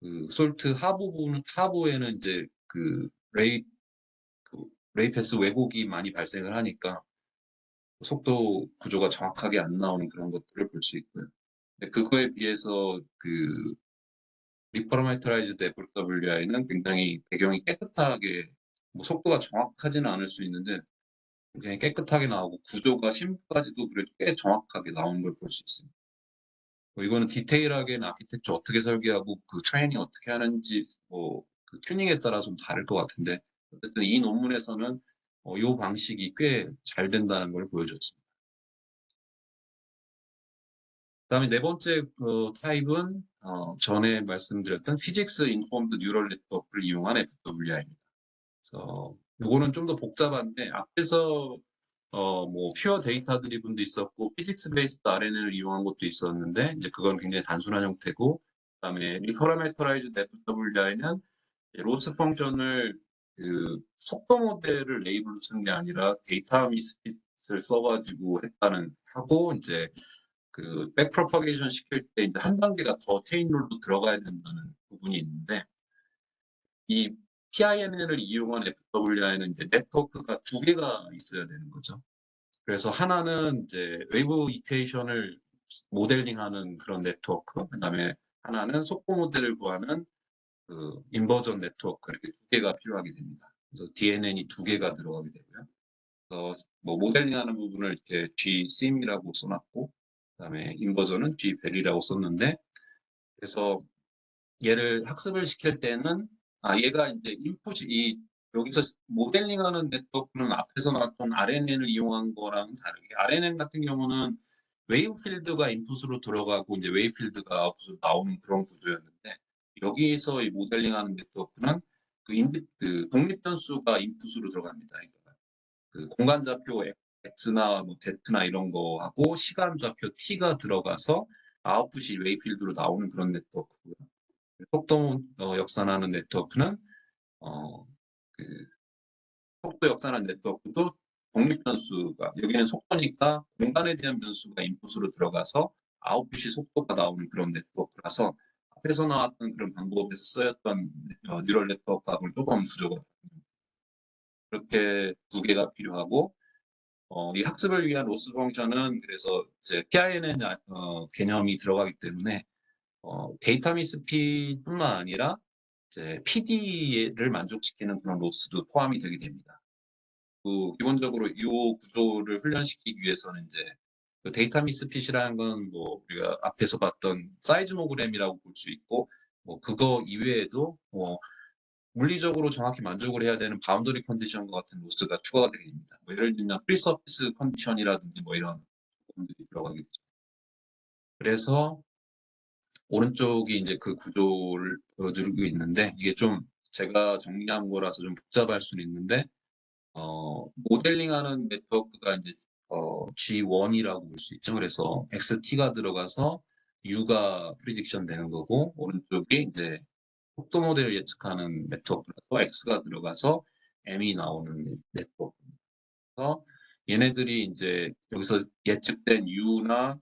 그 솔트 하부에는 이제 그 레이 패스 왜곡이 많이 발생을 하니까 속도 구조가 정확하게 안 나오는 그런 것들을 볼 수 있고요. 근데 그거에 비해서 그 리퍼러메트라이즈드 FWI는 굉장히 배경이 깨끗하게 뭐 속도가 정확하지는 않을 수 있는데 굉장히 깨끗하게 나오고 구조가 심까지도 그래도 꽤 정확하게 나오는 걸 볼 수 있습니다. 뭐 이거는 디테일하게는 아키텍처 어떻게 설계하고 그 트레이닝 어떻게 하는지 그 튜닝에 따라 좀 다를 것 같은데 어쨌든 이 논문에서는 이 방식이 꽤 잘 된다는 걸 보여줬습니다. 그다음에 네 번째 타입은 전에 말씀드렸던 피직스 인폼드 뉴럴 네트워크를 이용한 FWI입니다. 그래서 요거는 좀 더 복잡한데 앞에서 뭐 퓨어 데이터 드리븐도 있었고 피직스 베이스드 RNN을 이용한 것도 있었는데 이제 그건 굉장히 단순한 형태고 그다음에 리퍼러메터라이즈드 FWI는 로스 펑션을 그 속도 모델을 레이블로 쓴 게 아니라 데이터 미스핏을 써가지고 하고 이제 그 백프로퍼게이션 시킬 때 이제 한 단계가 더 체인룰로 들어가야 된다는 부분이 있는데 이 PINN을 이용한 FWI는 이제 네트워크가 두 개가 있어야 되는 거죠. 그래서 하나는 이제 웨이브 이퀘이션을 모델링하는 그런 네트워크, 그다음에 하나는 속도 모델을 구하는 그 인버전 네트워크 이렇게 두 개가 필요하게 됩니다. 그래서 DNN이 두 개가 들어가게 되고요. 그래서 뭐 모델링하는 부분을 이렇게 GSIM이라고 써놨고, 그다음에 인버전은 GBEL이라고 썼는데, 그래서 얘를 학습을 시킬 때는 얘가 이제 여기서 모델링하는 네트워크는 앞에서 나왔던 RNN을 이용한 거랑 다르게 RNN 같은 경우는 웨이브 필드가 인풋으로 들어가고 이제 웨이브 필드가 아웃풋으로 나오는 그런 구조였는데 여기서 이 모델링하는 네트워크는 그 독립 변수가 인풋으로 들어갑니다. 그러니까 그 공간 좌표 X나 뭐 Z나 이런 거하고 시간 좌표 T가 들어가서 아웃풋이 웨이필드로 나오는 그런 네트워크고요. 속도 역산하는 네트워크는 어 그 속도 역산하는 네트워크도 독립 변수가 여기는 속도니까 공간에 대한 변수가 인풋으로 들어가서 아웃풋이 속도가 나오는 그런 네트워크라서 앞에서 나왔던 그런 방법에서 쓰였던 뉴럴 네트워크하고는 조금 구조가 그렇게 두 개가 필요하고 이 학습을 위한 로스 펑션은 그래서 이제 PINN 개념이 들어가기 때문에 데이터 미스핏뿐만 아니라 이제 PD를 만족시키는 그런 로스도 포함이 되게 됩니다. 기본적으로 이 구조를 훈련시키기 위해서는 이제 그 데이터 미스핏이라는 건 뭐 우리가 앞에서 봤던 사이즈모그램이라고 볼 수 있고 뭐 그거 이외에도 뭐 물리적으로 정확히 만족을 해야 되는 바운더리 컨디션과 같은 로스가 추가가 되게 됩니다. 뭐 예를 들면 프리서피스 컨디션이라든지 뭐 이런 조건들이 들어가게 되죠. 그래서 오른쪽이 이제 그 구조를 보여드리고 있는데 이게 좀 제가 정리한 거라서 좀 복잡할 수는 있는데 모델링하는 네트워크가 이제 G1이라고 볼 수 있죠. 그래서 XT가 들어가서 U가 프리딕션 되는 거고 오른쪽이 이제 속도 모델을 예측하는 네트워크라서 X가 들어가서 M이 나오는 네트워크입니다. 얘네들이 이제 여기서 예측된 U나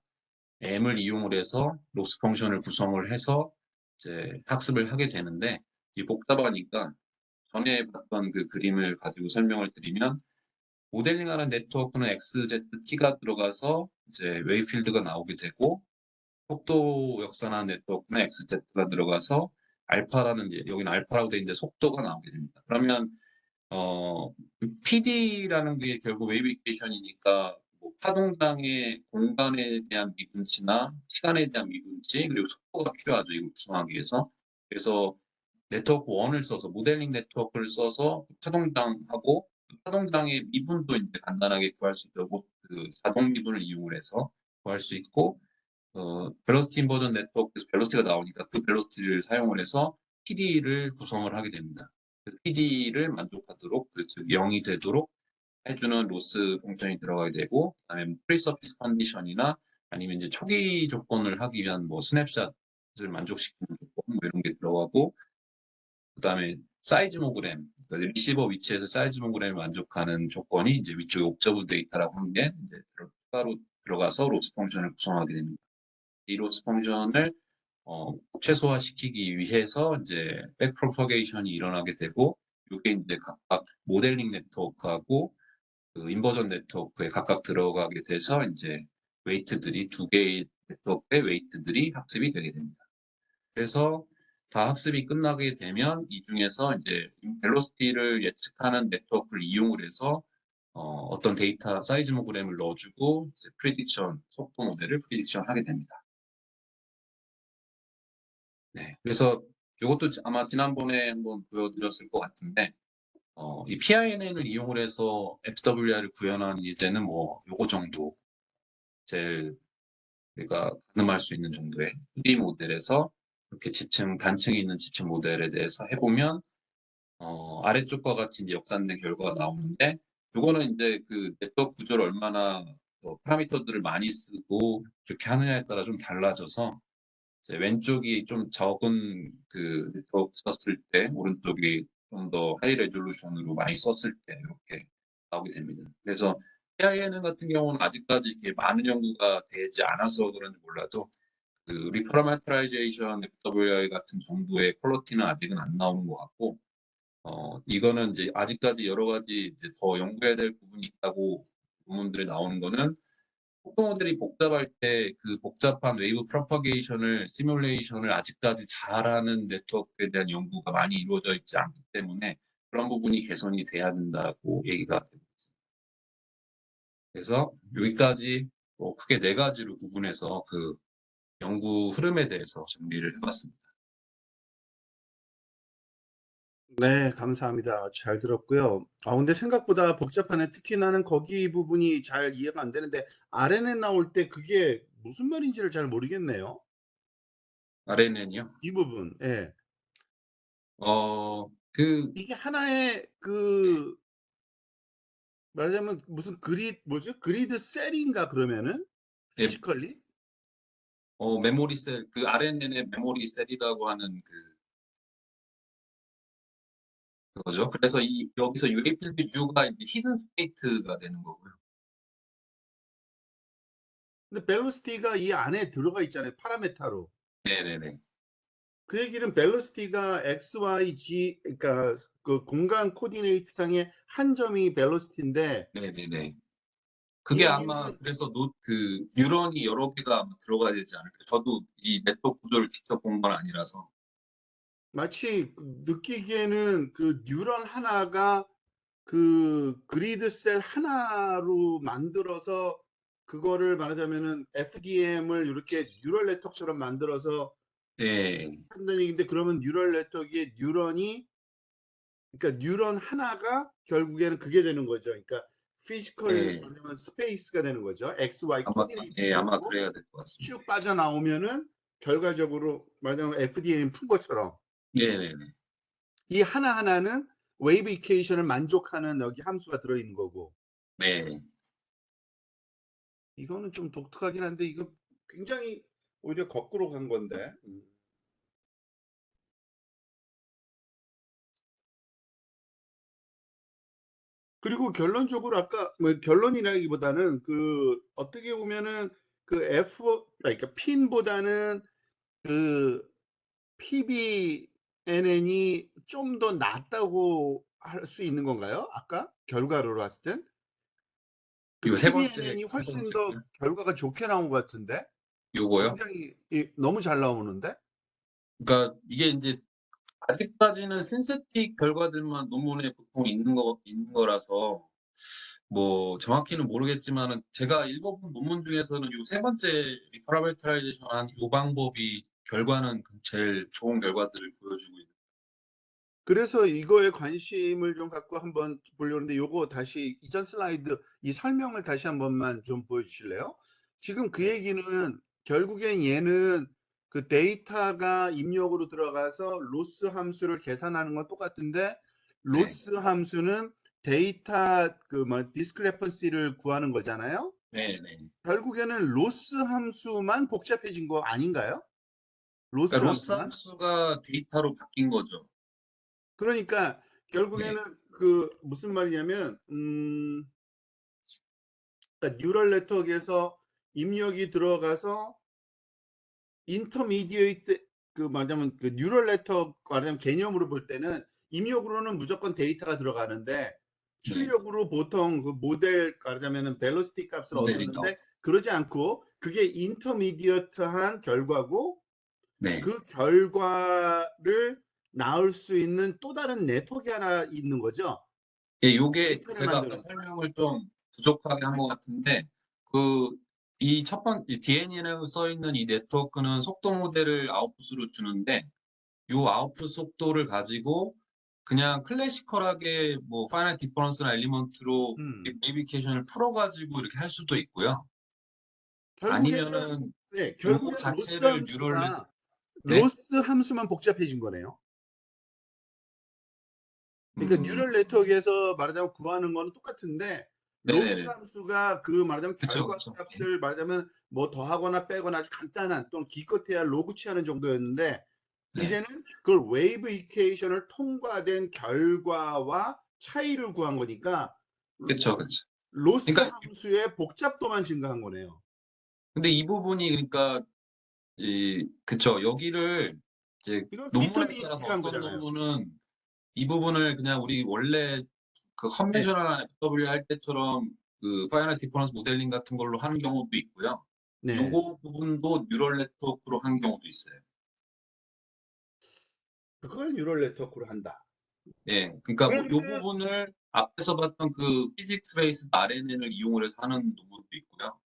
M을 이용을 해서 로스 펑션을 구성을 해서 이제 학습을 하게 되는데 이 복잡하니까 전에 봤던 그 그림을 가지고 설명을 드리면 모델링하는 네트워크는 XZT가 들어가서 이제 웨이필드가 나오게 되고 속도 역산하는 네트워크는 XZ가 들어가서 알파라는 이제 여기는 알파라고 되어 있는데 속도가 나오게 됩니다. 그러면 PD라는 게 결국 웨이비케이션이니까 뭐 파동당의 공간에 대한 미분치나 시간에 대한 미분치 그리고 속도가 필요하죠. 이걸 구성하기 위해서. 그래서 네트워크 1을 써서 모델링 네트워크를 써서 파동당하고 파동당의 미분도 이제 간단하게 구할 수 있고 그 자동 미분을 이용을 해서 구할 수 있고 벨로시티 인버전 네트워크에서 벨로시티가 나오니까 그 벨로시티를 사용을 해서 PD를 구성을 하게 됩니다. PD를 만족하도록 즉 0이 되도록 해주는 로스 펑션이 들어가게 되고 그다음에 프리서피스 컨디션이나 아니면 이제 초기 조건을 하기 위한 뭐 스냅샷을 만족시키는 조건 뭐 이런 게 들어가고 그다음에 사이즈모그램 그러니까 리시버 위치에서 사이즈모그램을 만족하는 조건이 이제 위쪽에 옵저브 데이터라고 하는 게 이제 추가로 들어가서 로스 펑션을 구성하게 됩니다. 이 로스 펑션을 최소화시키기 위해서 이제 백프로퍼게이션이 일어나게 되고 이게 이제 각각 모델링 네트워크하고 그 인버전 네트워크에 각각 들어가게 돼서 이제 웨이트들이 두 개의 네트워크의 웨이트들이 학습이 되게 됩니다. 그래서 다 학습이 끝나게 되면 이 중에서 이제 벨로시티를 예측하는 네트워크를 이용을 해서 어떤 데이터 사이즈모그램을 넣어주고 이제 프리딕션 속도 모델을 프리딕션 하게 됩니다. 네, 그래서 이것도 아마 지난번에 한번 보여드렸을 것 같은데 이 PINN을 이용을 해서 FWR을 구현한 예제는 뭐 요거 정도 제일 우리가 가늠할 수 있는 정도의 2D 모델에서 이렇게 단층이 있는 지층 모델에 대해서 해보면 아래쪽과 같이 이제 역산된 결과가 나오는데 요거는 이제 그 네트워크 구조를 얼마나 파라미터들을 많이 쓰고 이렇게 하느냐에 따라 좀 달라져서 이제 왼쪽이 좀 적은 그 네트워크 썼을 때 오른쪽이 좀 더 하이 레졸루션으로 많이 썼을 때 이렇게 나오게 됩니다. 그래서 PINN 같은 경우는 아직까지 이렇게 많은 연구가 되지 않아서 그런지 몰라도 그 리퍼라메트라이제이션 FWI 같은 정도의 퀄리티는 아직은 안 나오는 것 같고 이거는 이제 아직까지 여러 가지 이제 더 연구해야 될 부분이 있다고 논문들이 나오는 거는 속도 모델이 복잡할 때 그 복잡한 웨이브 프로퍼게이션을 시뮬레이션을 아직까지 잘하는 네트워크에 대한 연구가 많이 이루어져 있지 않기 때문에 그런 부분이 개선이 돼야 된다고 얘기가 되고 있습니다. 그래서 여기까지 크게 네 가지로 구분해서 그 연구 흐름에 대해서 정리를 해봤습니다.
네, 감사합니다. 잘 들었고요. 근데 생각보다 복잡하네. 특히 나는 거기 부분이 잘 이해가 안 되는데, RNN 나올 때 그게 무슨 말인지를 잘 모르겠네요.
RNN이요?
이 부분, 예.
어, 그,
이게 하나의 말하자면 무슨 뭐죠? 그리드 셀인가 그러면은?
예,
피지컬리?
메모리 셀, 그 RNN의 메모리 셀이라고 하는 그거죠. 그래서 여기서 UA필드 U가 이제 히든 스테이트가 되는 거고요.
근데 벨로시티가 이 안에 들어가 있잖아요. 파라메타로.
네네네.
그 얘기는 벨로시티가 X, Y, Z, 그러니까 그 공간 코디네이트 상의 한 점이 벨로시티인데
네네네.
이
그게 아마
얘기는
그래서 뉴런이 여러 개가 아마 들어가야 되지 않을까요? 저도 이 네트워크 구조를 직접 본 건 아니라서.
마치 느끼기에는 그 뉴런 하나가 그 그리드 셀 하나로 만들어서 그거를 말하자면은 FDM을 이렇게 뉴럴 네트워크처럼 만들어서
네,
한다는 얘기인데 그러면 뉴럴 네트워크의 뉴런이 그러니까 뉴런 하나가 결국에는 그게 되는 거죠. 그러니까 피지컬
네.
아니면 스페이스가 되는 거죠. X, Y
예,
코디네이트가
아마
되고
그래야 될 것 같습니다.
쭉 빠져나오면은 결과적으로 말하자면 FDM 푼 것처럼
네네네.
이 하나하나는 웨이브 이퀘이션을 만족하는 여기 함수가 들어있는 거고
네.
이거는 좀 독특하긴 한데 이거 굉장히 오히려 거꾸로 간 건데. 그리고 결론적으로 아까 뭐 결론이라기보다는 그 어떻게 보면은 그 그러니까 핀보다는 그 PBNN이 좀 더 낫다고 할 수 있는 건가요? 아까 결과로 봤을 땐 그
요
PBNN이
세
훨씬 더
번째고요.
결과가 좋게 나온 것 같은데
요거요.
굉장히 너무 잘 나오는데.
그러니까 이게 이제 아직까지는 신세틱 결과들만 논문에 보통 있는 거라서 뭐 정확히는 모르겠지만은 제가 읽어본 논문 중에서는 요 세 번째 리파라메트라이제이션 한 요 방법이 결과는 제일 좋은 결과들을 보여주고 있는.
그래서 이거에 관심을 좀 갖고 한번 보려는데 요거 다시 이전 슬라이드 이 설명을 다시 한 번만 좀 보여주실래요? 지금 그
네.
얘기는 결국엔 얘는 그 데이터가 입력으로 들어가서 로스 함수를 계산하는 건 똑같은데
네.
로스 함수는 데이터 그 디스크레펀시를 구하는 거잖아요.
네네.
결국에는 로스 함수만 복잡해진 거 아닌가요? 로스
그러니까 로스
함수만?
함수가 데이터로 바뀐 거죠.
그러니까
네.
결국에는 그 무슨 말이냐면 그러니까 뉴럴 네트워크에서 입력이 들어가서 인터미디에이트 그 말하자면 그 뉴럴 네트워크 말하자면 개념으로 볼 때는 입력으로는 무조건 데이터가 들어가는데
네.
출력으로 보통 그 모델 말하자면은 벨로시티 값을
모델링.
얻었는데 그러지 않고 그게 인터미디어트한 결과고
네.
그 결과를 낳을 수 있는 또 다른 네트워크 하나 있는 거죠.
예, 요게
데이터를
제가 아까
만드는.
설명을 좀 부족하게 한 것 같은데, 그, 이 DNN에 써 있는 이 네트워크는 속도 모델을 아웃풋으로 주는데, 요 아웃풋 속도를 가지고 그냥 클래시컬하게 뭐 파이나이트 디퍼런스나 엘리먼트로
음.
베이비케이션을 풀어가지고 이렇게 할 수도 있고요.
결국에는
아니면은
네,
요
결국에는 로스
자체를
함수가
네?
로스 함수만 복잡해진 거네요. 그러니까
음,
뉴럴 네트워크에서 말하자면 구하는 거는 똑같은데 로스
네네네.
함수가 그 말하자면
그쵸,
결과
그쵸. 예.
값을 말하자면 뭐 더하거나 빼거나 아주 간단한 또는 기껏해야 로그 취하는 정도였는데
네.
이제는 그걸 웨이브 이퀘이션을 통과된 결과와 차이를 구한 거니까
그쵸, 그쵸.
로스
그러니까,
함수의 복잡도만 증가한 거네요.
근데 이 부분이 그러니까 그쵸. 여기를 이제
이건
논문에 따라서
디터미니스틱한
어떤
거잖아요.
논문은 이 부분을 그냥 우리 원래 그
네.
컨벤셔널 FW 할 때처럼 그 파이널 디퍼런스 모델링 같은 걸로 하는 경우도 있고요.
네.
요거 부분도 뉴럴 네트워크로 하는 경우도 있어요.
그걸 뉴럴 네트워크로 한다.
예. 그러니까 뭐 요
그런데
부분을 앞에서 봤던 그 피직스 베이스 RNN을 이용을 해서 하는 논문도 있고요.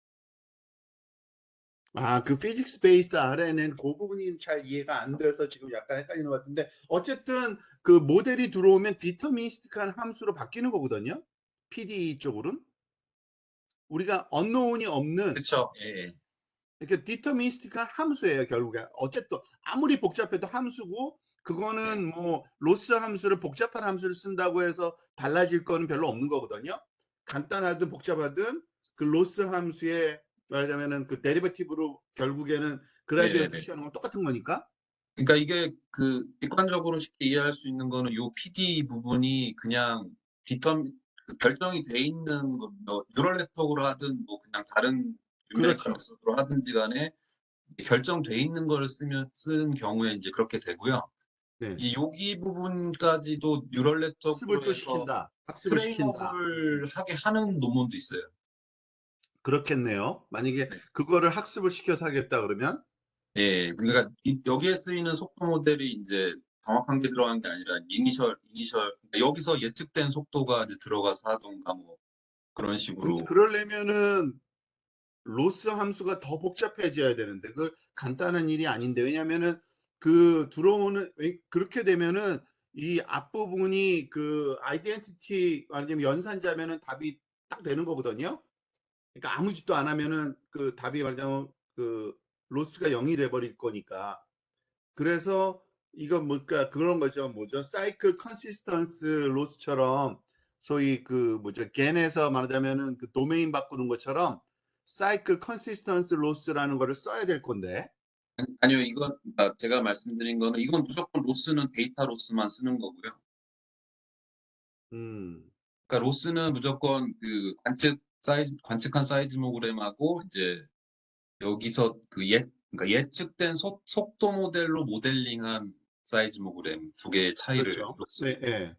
그 피직스 베이스드 RNN 그 부분이 잘 이해가 안 돼서 지금 약간 헷갈리는 것 같은데 어쨌든 그 모델이 들어오면 디터미니스틱한 함수로 바뀌는 거거든요. PD 쪽으로는 우리가 언노운이 없는
그쵸. 예.
이렇게 디터미니스틱한 함수예요, 결국에. 어쨌든 아무리 복잡해도 함수고
네.
그거는 뭐 로스 함수를 복잡한 함수를 쓴다고 해서 달라질 거는 별로 없는 거거든요. 간단하든 복잡하든 그 로스 함수의 말하자면은 그 데리베티브로 결국에는 그라디언트
네네네.
취하는 건 똑같은 거니까.
그러니까 이게 그 객관적으로 쉽게 이해할 수 있는 거는 요 PD 부분이 그냥 디텀 그 결정이 돼 있는 거 뭐 뉴럴 네트워크로 하든 뭐 그냥 다른 뉴메리컬
그렇죠.
메소드로 하든지 간에 결정돼 있는 거를 쓴 경우에 인제 그렇게 되고요.
네.
이 여기 부분까지도 뉴럴
학습을
네트워크로
또
해서
시킨다. 학습을 시킨다.
트레인업을 하게 하는 논문도 있어요.
그렇겠네요. 만약에
네.
그거를 학습을 시켜서 하겠다 그러면.
예. 그러니까 이 여기에 쓰이는 속도 모델이 인제 정확한 게 들어간 게 아니라 그러니까 여기서 예측된 속도가 이제 들어가서 하던가 뭐 그런
근데
식으로.
그러려면은 로스 함수가 더 복잡해져야 되는데 그걸 간단한 일이 아닌데 왜냐면은 그 들어오는 그렇게 되면은 이 앞부분이 그 아이덴티티 아니면 연산자면은 답이 딱 되는 거거든요. 그러니까 아무 짓도 안 하면은 그 답이 말하자면 그 로스가 0이 돼 버릴 거니까. 그래서 이건 뭘까 그런 거죠. 뭐죠? 사이클 컨시스턴스 로스처럼 소위 그 뭐죠? 겐에서 말하자면은 그 도메인 바꾸는 것처럼 사이클 컨시스턴스 로스라는 거를 써야 될 건데.
아니요. 이건 제가 말씀드린 거는 이건 무조건 로스는 데이터 로스만 쓰는 거고요.
음.
그러니까 로스는 무조건 그 관측한 사이즈모그램하고 인제 여기서 그러니까 예측된 속도 모델로 모델링한 사이즈모그램 두 개의 차이를
그렇죠.
로스.
네, 예.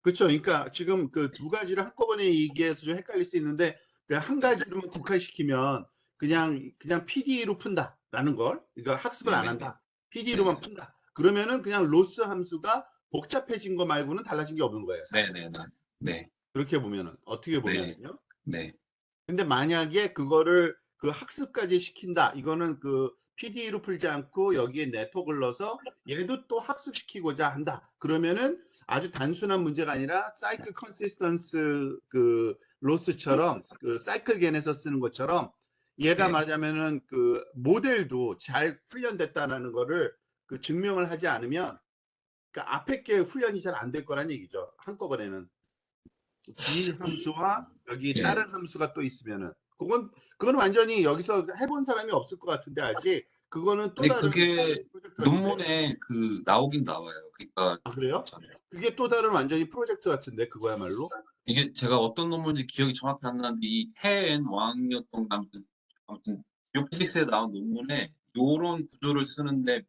그렇죠. 그러니까 지금 그 두 가지를 한꺼번에 얘기해서 좀 헷갈릴 수 있는데 그 한 가지로만 국한시키면 그냥 PD로 푼다라는 걸. 그러니까 학습을 안
네네네.
한다. PD로만
네네.
푼다. 그러면은 그냥 로스 함수가 복잡해진 거 말고는 달라진 게 없는 거예요, 사실.
네네네. 네.
그렇게 보면은 어떻게
네.
보면은요.
네.
근데 만약에 그거를 그 학습까지 시킨다. 이거는 그 PD로 풀지 않고 여기에 네트워크를 넣어서 얘도 또 학습시키고자 한다. 그러면은 아주 단순한 문제가 아니라 사이클 컨시스턴스 그 로스처럼 그 사이클 겐에서 쓰는 것처럼 얘가
네.
말하자면은 그 모델도 잘 훈련됐다는 거를 그 증명을 하지 않으면 그 앞에 게 훈련이 잘 안 될 거란 얘기죠. 한꺼번에는. 긴 함수와 여기
네.
다른 함수가 또 있으면은 그건 완전히 여기서 해본 사람이 없을 것 같은데 아직 그거는 또
아니
다른
그게
프로젝트 같은데.
논문에 그 나오긴 나와요. 그러니까
아 그래요?
참
그게 또 다른 완전히 프로젝트 같은데 그거야말로.
이게 제가 어떤 논문인지 기억이 정확히 안 나는데 이 해엔 왕이었던가 아무튼 지오피직스에 나온 논문에 요런 구조를 쓰는데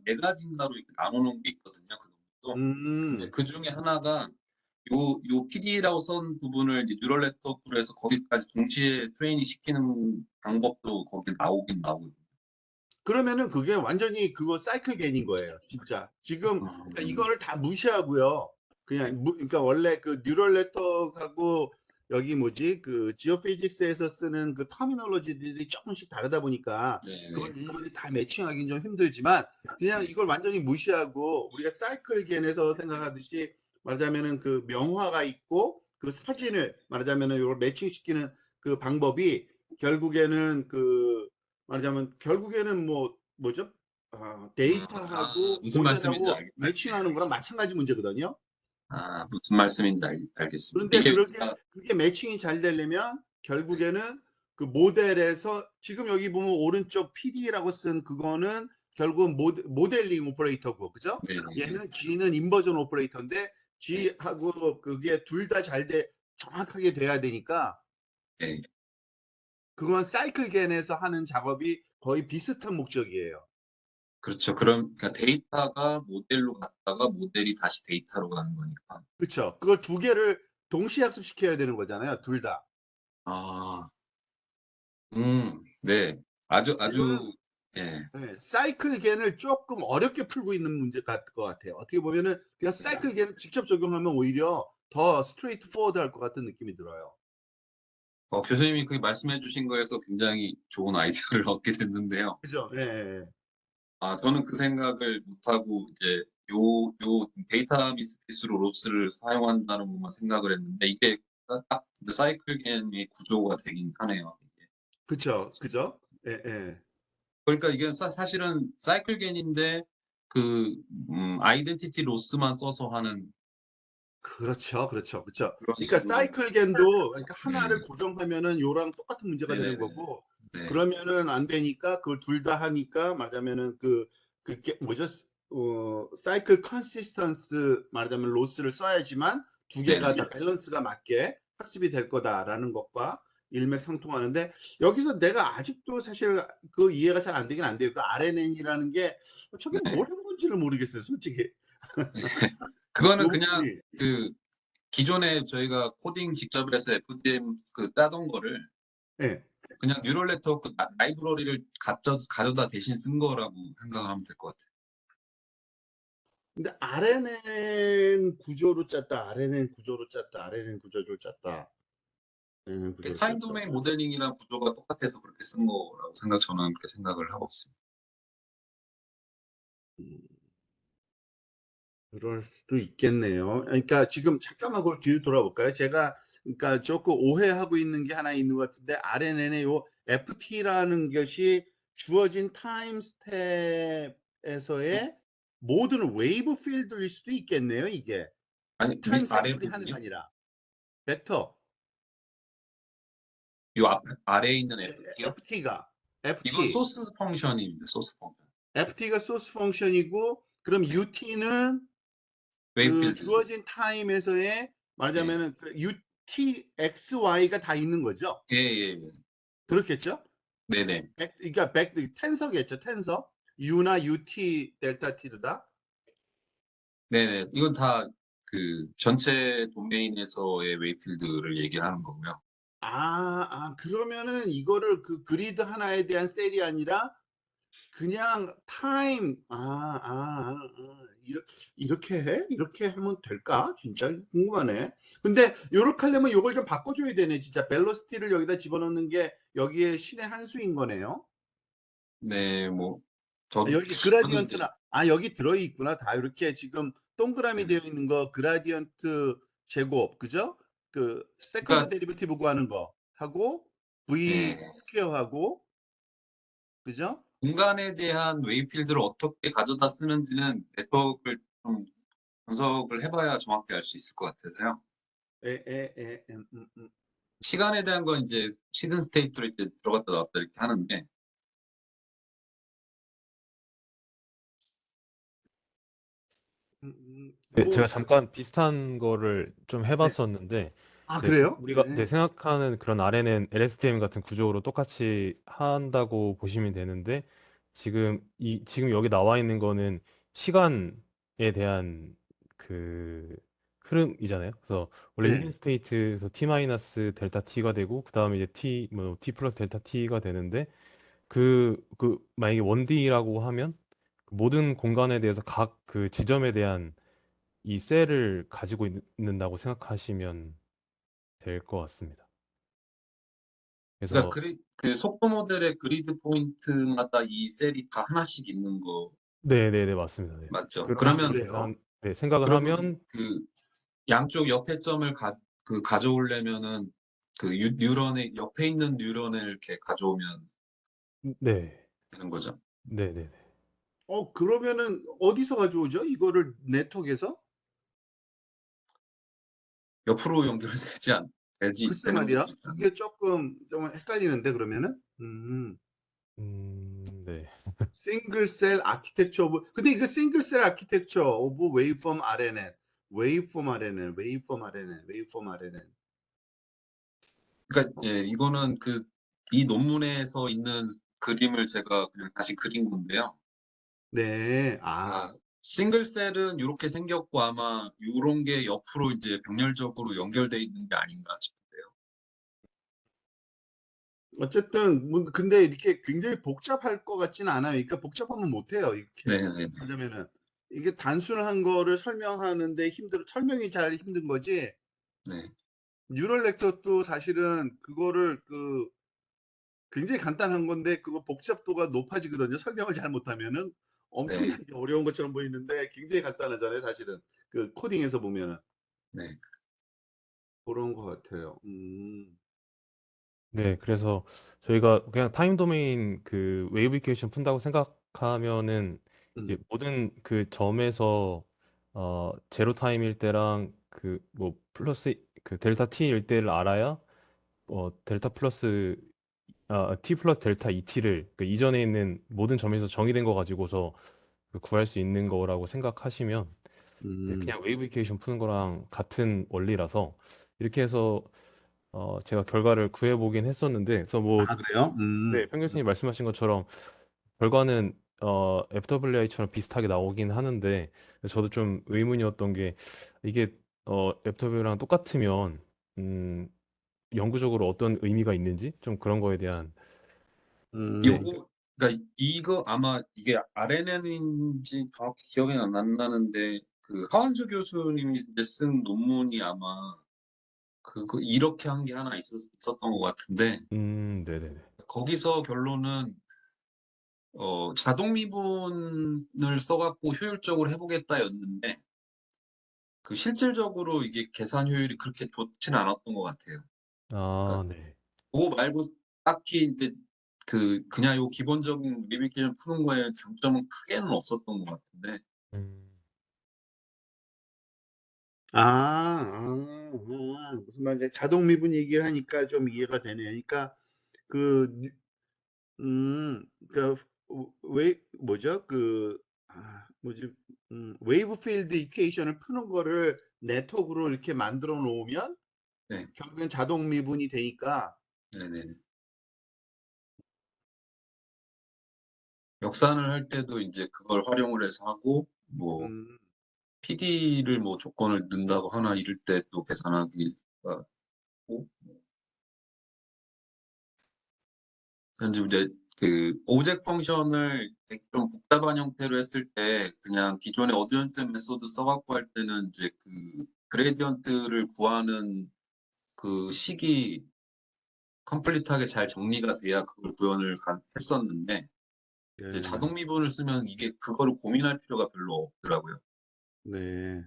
네 가지인가로 이렇게 나누는 게 있거든요, 그 논문도. 근데
음.
그중에 하나가 요 PD라고 쓴 부분을 이제 뉴럴 네트워크로 해서 거기까지 동시에 트레이닝 시키는 방법도 거기에 나오긴 나오거든요.
그러면은 그게 완전히 그거 사이클 겐인 거예요, 진짜. 지금 그러니까
음.
이거를 다 무시하고요. 그러니까 원래 그 뉴럴 네트워크하고 여기 뭐지 그 지오피직스에서 쓰는 그 터미놀로지들이 조금씩 다르다 보니까 그걸
네네.
일일이 다 매칭하기는 좀 힘들지만 그냥
네.
이걸 완전히 무시하고 우리가 사이클 겐에서 생각하듯이 말하자면은 그 명화가 있고 그 사진을 말하자면은 이걸 매칭시키는 그 방법이 결국에는 그 말하자면 결국에는 뭐죠? 데이터하고
무슨 말씀인지
모델하고 매칭하는 거랑 마찬가지 문제거든요.
무슨 말씀인지 알겠습니다.
그런데
이게
그게 매칭이 잘 되려면 결국에는 그 모델에서 지금 여기 보면 오른쪽 PD라고 쓴 그거는 결국은 모델링 오퍼레이터고, 그죠?
네네네.
얘는 G는 인버전 오퍼레이터인데
네.
G하고 그게 둘 다 정확하게 돼야 되니까
네.
그건 사이클 겐에서 하는 작업이 거의 비슷한 목적이에요.
그렇죠. 그러니까 데이터가 모델로 갔다가 모델이 다시 데이터로 가는 거니까.
그쵸. 그걸 두 개를 동시에 학습시켜야 되는 거잖아요, 둘 다.
아. 네.
이거는
아주 예.
네, 사이클 겐을 조금 어렵게 풀고 있는 문제 같을 것 같아요. 어떻게 보면은 그냥 사이클 겐을 직접 적용하면 오히려 더 스트레이트 포워드 할 것 같은 느낌이 들어요.
교수님이 그 말씀해 주신 거에서 굉장히 좋은 아이디어를 얻게 됐는데요.
그죠? 예, 예, 예.
저는 그 생각을 못 하고 이제 요 데이터 미스핏으로 로스를 사용한다는 것만 생각을 했는데 이게 딱 사이클 겐의 구조가 되긴 하네요, 이게.
그쵸, 그죠? 예, 예.
그러니까 이게 사실은 사이클 겐인데 그 아이덴티티 로스만 써서 하는
그렇죠, 그렇죠, 그렇죠.
그런
그러니까
식으로.
사이클겐도 그러니까 하나를
네.
고정하면은 요랑 똑같은 문제가 되는
네네네.
거고
네.
그러면은 안 되니까 그걸 둘 다 하니까 말하자면은 그게 뭐죠? 사이클 컨시스턴스 말하자면 로스를 써야지만 두 개가
네네.
다 밸런스가 맞게 학습이 될 거다라는 것과 일맥상통하는데 여기서 내가 아직도 사실 그 이해가 잘 안 되긴 안 돼요. 그 RNN이라는 게 저게
네.
뭘 한 건지를 모르겠어요, 솔직히.
그거는
요
그냥
부분이.
그 기존에 저희가 코딩 직접 해서 FDM 따던 거를
예.
그냥 뉴럴 네트워크 라이브러리를 가져다 대신 쓴 거라고 생각하면 될 것 같아요.
근데 RNN 구조로 짰다. RNN 구조로 짰다. RNN 구조로 짰다. RNN 구조로
타임
짰다.
도메인 모델링이랑 구조가 똑같아서 그렇게 쓴 거라고 저는 그렇게 생각을 하고 있습니다.
음, 그럴 수도 있겠네요. 그러니까 지금 잠깐만 그걸 뒤로 돌아볼까요? 제가 그러니까 조금 오해하고 있는 게 하나 있는 것 같은데 RNN의 요 FT라는 것이 주어진 타임 스텝에서의 모든 웨이브 필드일 수도 있겠네요, 이게.
아니,
타임
아래
샘플이 하는 게
부분이요?
아니라 벡터.
요 아래에 있는 FT요?
FT가
이건
FT.
소스 펑션입니다. 소스 펑션.
FT가 소스 펑션이고 그럼
네.
UT는
웨이브
그
필드.
주어진 타임에서의
네.
말하자면은 그 UT, XY가 다 있는 거죠.
예.
그렇겠죠?
네네.
그러니까 텐서겠죠. 텐서. U나 UT, 델타 T도 다.
네네. 이건 다 전체 도메인에서의 웨이브 필드를 얘기하는 거고요.
그러면은 이거를 그 그리드 하나에 대한 셀이 아니라 그냥 타임 이렇게 해? 이렇게 하면 될까? 진짜 궁금하네. 근데 요렇게 하려면 요걸 좀 바꿔줘야 되네. 진짜 벨로시티를 여기다 집어넣는 게 여기에 신의 한 수인 거네요.
네, 뭐
여기
저도 이제
그라디언트나 여기 들어있구나. 다 이렇게 지금 동그라미
네네.
되어 있는 거 그라디언트 제곱 그죠? 그 세컨드
그러니까
데리버티브 구하는 거 하고 V
예,
스퀘어하고 그죠?
공간에 대한 웨이브 필드를 어떻게 가져다 쓰는지는 네트워크를 좀 분석을 해봐야 정확히 알 수 있을 것 같아서요.
음.
시간에 대한 건 이제 시든 스테이트로 이렇게 들어갔다 나왔다 이렇게 하는데,
네, 제가
뭐,
잠깐 비슷한 거를 좀
네.
해봤었는데,
그래요?
우리가
네.
생각하는 그런 RNN, LSTM 같은 구조로 똑같이 한다고 보시면 되는데, 지금 여기 나와 있는 거는 시간에 대한 그 흐름이잖아요. 그래서 원래
네.
히든 스테이트에서 t 마이너스 델타 t가 되고, 그 다음에 이제 t 플러스 델타 t가 되는데, 만약에 1D라고 하면 모든 공간에 대해서 각 그 지점에 대한 이 셀을 가지고 있는다고 생각하시면 될 것 같습니다.
그러니까
그래서
그 속도 모델의 그리드 포인트마다 이 셀이 다 하나씩 있는 거
네네네 맞습니다. 네.
맞죠?
그렇게
그래요?
생각을
그러면
하면
양쪽 옆에 점을 가져오려면은 뉴런의 옆에 있는 뉴런을 이렇게 가져오면
네,
되는 거죠.
네네네.
그러면은 어디서 가져오죠? 이거를 네트워크에서?
옆으로 연결되지
글쎄
되는 것도
말이야.
있잖아요.
그게 조금 좀 헷갈리는데 그러면은
네.
싱글 셀 아키텍처 오브 근데 이거 싱글 셀 아키텍처 오브 웨이폼 RNN 웨이폼 RNN
그러니까 예, 이거는 이 논문에서 있는 그림을 제가 그냥 다시 그린 건데요.
네.
싱글 셀은 이렇게 생겼고 아마 이런 게 옆으로 이제 병렬적으로 연결돼 있는 게 아닌가 싶은데요.
어쨌든 근데 이렇게 굉장히 복잡할 것 같지는 않아요. 그러니까 복잡하면 못 해요. 이렇게
네네네.
하자면은 이게 단순한 거를 설명하는데 설명이 잘 힘든 거지.
네.
뉴럴 렉터도 사실은 그거를 굉장히 간단한 건데 그거 복잡도가 높아지거든요. 설명을 잘 못하면은
네.
엄청나게 어려운 것처럼 보이는데 굉장히 간단하잖아요. 사실은 그 코딩에서 보면은
네.
그런 것 같아요.
네, 그래서 저희가 그냥 타임 도메인 그 웨이브 이퀘이션 푼다고 생각하면은 이제
음,
모든 그 점에서 제로 타임일 때랑 그 뭐 플러스 그 델타 t일 때를 알아야 델타 플러스 t 플러스 델타 2t를 그 이전에 있는 모든 점에서 정의된 거 가지고서 그 구할 수 있는 거라고 생각하시면 네,
음.
그냥 웨이브 이퀘이션 푸는 거랑 같은 원리라서 이렇게 해서 제가 결과를 구해보긴 했었는데, 그래서 뭐,
아, 그래요?
네, 평 교수님 말씀하신 것처럼 결과는 FWI처럼 비슷하게 나오긴 하는데, 저도 좀 의문이었던 게 이게 FW랑 똑같으면 음, 영구적으로 어떤 의미가 있는지 좀 그런 거에 대한 네,
음.
요거 그러니까 이거 아마 이게 RNN인지 정확히 기억이 안 나는데 그 하완수 교수님이 이제 쓴 논문이 아마 그거 이렇게 한 게 하나 있었던 것 같은데
네네네.
거기서 결론은 자동 미분을 써갖고 효율적으로 해보겠다였는데 그 실질적으로 이게 계산 효율이 그렇게 좋지는 않았던 것 같아요.
아,
그러니까
네.
그거 말고 딱히 이제 그냥 요 기본적인 내비게이션 푸는 거에 장점은 크게는 없었던 것 같은데
음,
무슨 말인지 자동 미분 얘기를 하니까 좀 이해가 되네요. 그러니까 그 그러니까 왜 뭐죠? 뭐지? 웨이브 필드 이퀘이션을 푸는 거를 네트워크로 이렇게 만들어 놓으면
네,
결국엔 자동 미분이 되니까
네네. 역산을 할 때도 이제 그걸 활용을 해서 하고 뭐
음,
PD를 뭐 조건을 넣는다고 하나 이럴 때 또 계산하기가 하고 현재 이제 그 오브젝트 펑션을 좀 복잡한 형태로 했을 때 그냥 기존의 어드전트 메소드 써갖고 할 때는 이제 그 그레디언트를 구하는 그 식이 컴플리트하게 잘 정리가 돼야 그걸 구현을 했었는데 이제
네,
자동 미분을 쓰면 이게 그거를 고민할 필요가 별로 없더라고요.
네.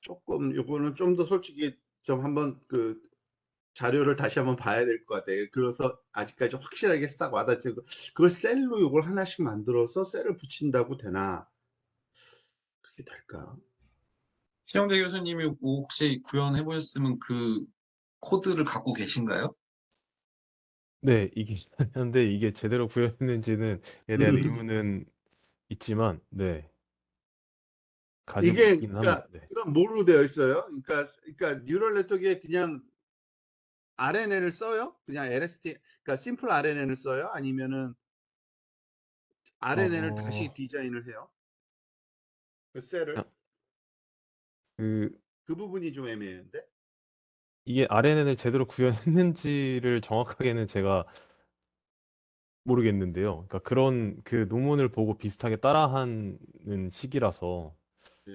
조금 요거는 좀 더 솔직히 좀 한번 그 자료를 다시 한번 봐야 될 것 같아요. 그래서 아직까지 확실하게 싹 와닿지고 그걸 셀로 요걸 하나씩 만들어서 셀을 붙인다고 되나? 그게 될까?
신영대 교수님이 뭐 혹시 구현해 보셨으면 그 코드를 갖고 계신가요?
네, 이게 한데 이게 제대로 구현했는지는에 대한 의문은 있지만, 네, 가지고
이게
있긴 합니다.
그러니까
네.
이건 뭐로 되어 있어요? 그러니까 뉴럴 네트워크에 그냥 RNN을 써요? 그냥 LST 그러니까 심플 RNN을 써요? 아니면은 RNN을 다시
어,
디자인을 해요? 그 셀을?
그냥 그
그 부분이 좀 애매한데.
이게 RNN을 제대로 구현했는지를 정확하게는 제가 모르겠는데요. 그러니까 그런 그 논문을 보고 비슷하게 따라하는 시기라서,
네.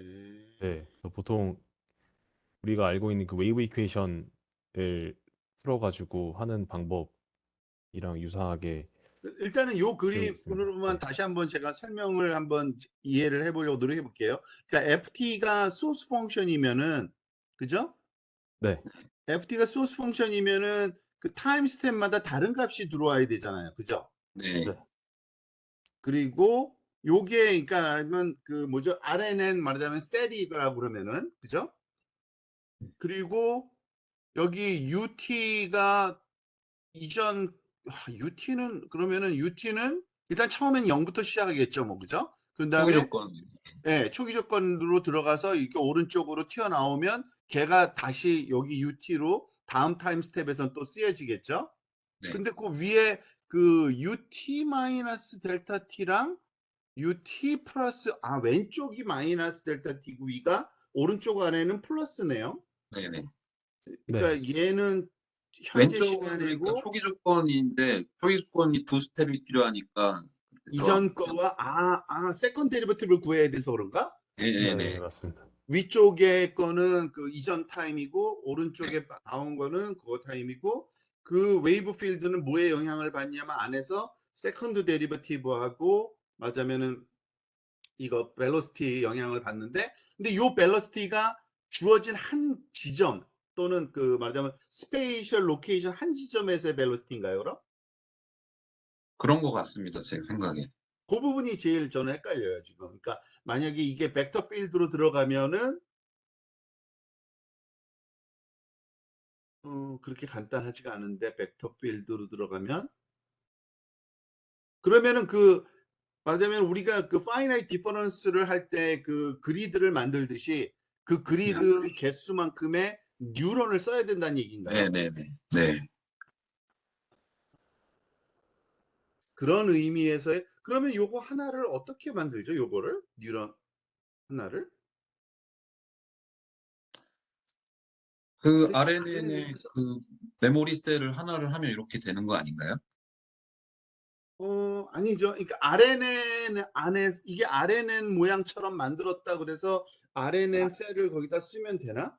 네, 그래서 보통 우리가 알고 있는 그 웨이브 이퀘이션을 풀어가지고 하는 방법이랑 유사하게
일단은 요
되어 있습니다.
그림으로만
네,
다시 한번 제가 설명을 한번 이해를 해보려고 노력해 볼게요. 그러니까 FT가 소스 펑션이면은 그죠?
네,
FT가 소스 펑션이면은 그 타임 스텝마다 다른 값이 들어와야 되잖아요. 그죠?
네.
네,
그리고 요게 그러니까 알면 그 뭐죠? RNN 말하자면 셀이라고 그러면은 그죠? 그리고 여기 UT가 이전 UT는 그러면은 UT는 일단 처음엔 0부터 시작하겠죠, 뭐 그죠? 그런
초기
다음에
조건.
예, 초기 조건으로 들어가서 이렇게 오른쪽으로 튀어나오면 걔가 다시 여기 UT로 다음 타임 스텝에선 또 쓰여지겠죠?
네.
근데 그 위에 그 UT 마이너스 델타 T랑 UT 플러스 왼쪽이 마이너스 델타 T고 위가 오른쪽 안에는 플러스네요.
네네.
네.
그러니까 얘는 현재
왼쪽은 그러니까
시간이고
초기 조건인데 초기 조건이 두 스텝이 필요하니까 그렇게
이전
들어갔군요.
거와 세컨 데리버티브를 구해야 돼서 그런가?
네,
네네네.
맞습니다.
위쪽에 거는 그 이전 타임이고 오른쪽에 나온 거는 그거 타임이고 그 웨이브 필드는 뭐에 영향을 받냐면 안에서 세컨드 데리버티브하고 맞자면은 이거 벨로시티 영향을 받는데 근데 요 벨로시티가 주어진 한 지점 또는 그 말하자면 스페이셜 로케이션 한 지점에서의 벨로시티인가요, 그럼?
그런 것 같습니다. 제 생각에.
그 부분이 제일 저는 헷갈려요, 지금. 그러니까 만약에 이게 벡터 필드로 들어가면은 그렇게 간단하지가 않은데 벡터 필드로 들어가면 그러면은 말하자면 우리가 그 파이나이트 디퍼런스를 할 때 그 그리드를 만들듯이 그 그리드 개수만큼의 뉴런을 써야 된다는 얘기인가요?
네네네. 네.
그런 의미에서의 그러면 요거 하나를 어떻게 만들죠? 요거를 뉴런 하나를
그
RNN을
RNN의 그 메모리 셀을 하나를 하면 이렇게 되는 거 아닌가요?
아니죠. 그러니까 RNN 안에 이게 RNN 모양처럼 만들었다 그래서 RNN 셀을 거기다 쓰면 되나?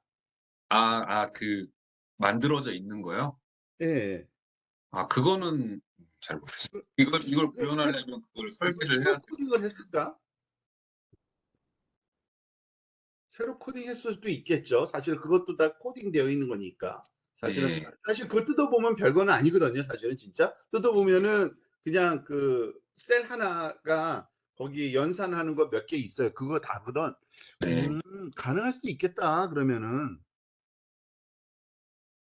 그 만들어져 있는 거요?
예.
아, 그거는 잘 모르겠어요. 이걸 구현하려면 그걸 설계를
새로
해야 돼.
코딩을 했을까? 새로 코딩했을 수도 있겠죠. 사실 그것도 다 코딩되어 있는 거니까. 사실은
예.
사실 그거 뜯어보면 별거는 아니거든요. 사실은 진짜 뜯어보면은 그냥 그 셀 하나가 거기 연산하는 거 몇 개 있어요. 그거 다거든.
네.
가능할 수도 있겠다. 그러면은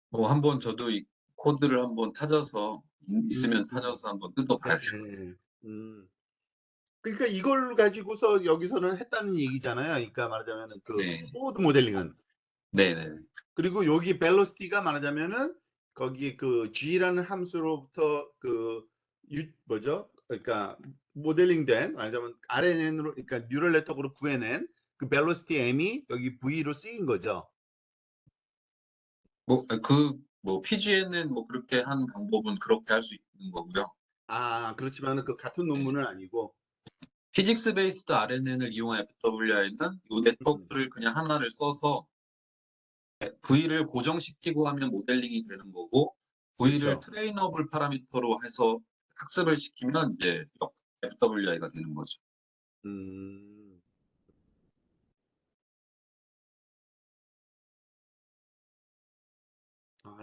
뭐 한번 저도 이 코드를 한번 찾아서
음,
있으면 찾아서 한번 뜯어봐야 될 것 같아요.
네. 그러니까 이걸 가지고서 여기서는 했다는 얘기잖아요. 그러니까 말하자면은 그
네.
포워드 모델링은
네네.
그리고 여기 벨로시티가 말하자면은 거기 그 G라는 함수로부터 뭐죠? 그러니까 모델링된 말하자면 RNN으로 그러니까 뉴럴 네트워크로 구해낸 그 벨로시티 M이 여기 V로 쓰인 거죠.
뭐 PGN은 뭐 그렇게 한 방법은 그렇게 할 수 있는 거고요.
그렇지만은 그 같은
네.
논문은 아니고.
피직스 베이스드 RNN을 이용한 FWI는 이
음,
네트워크를 그냥 하나를 써서 V를 고정시키고 하면 모델링이 되는 거고, V를
그렇죠.
트레이너블 파라미터로 해서 학습을 시키면 이제 FWI가 되는 거죠.
음,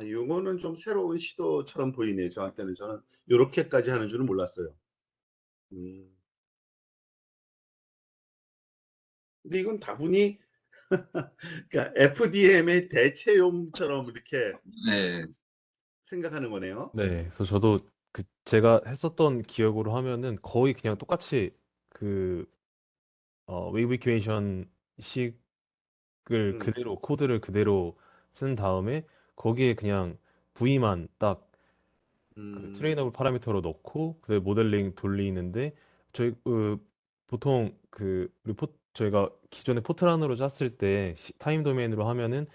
요거는 좀 새로운 시도처럼 보이네요. 저한테는 저는 요렇게까지 하는 줄은 몰랐어요. 음. 근데 이건 다분히 그러니까 FDM의 대체용처럼 이렇게
네,
생각하는 거네요.
네, 그래서 저도 그 제가 했었던 기억으로 하면은 거의 그냥 똑같이 그 웨이브 이퀘이션 식을
음,
그대로 코드를 그대로 쓴 다음에 거기에 그냥 V만 딱 그
음,
트레이너블 파라미터로 넣고 그 모델링 돌리는데 저희 보통 그 저희가 기존에 포트란으로 짰을 때 타임 도메인으로 하면은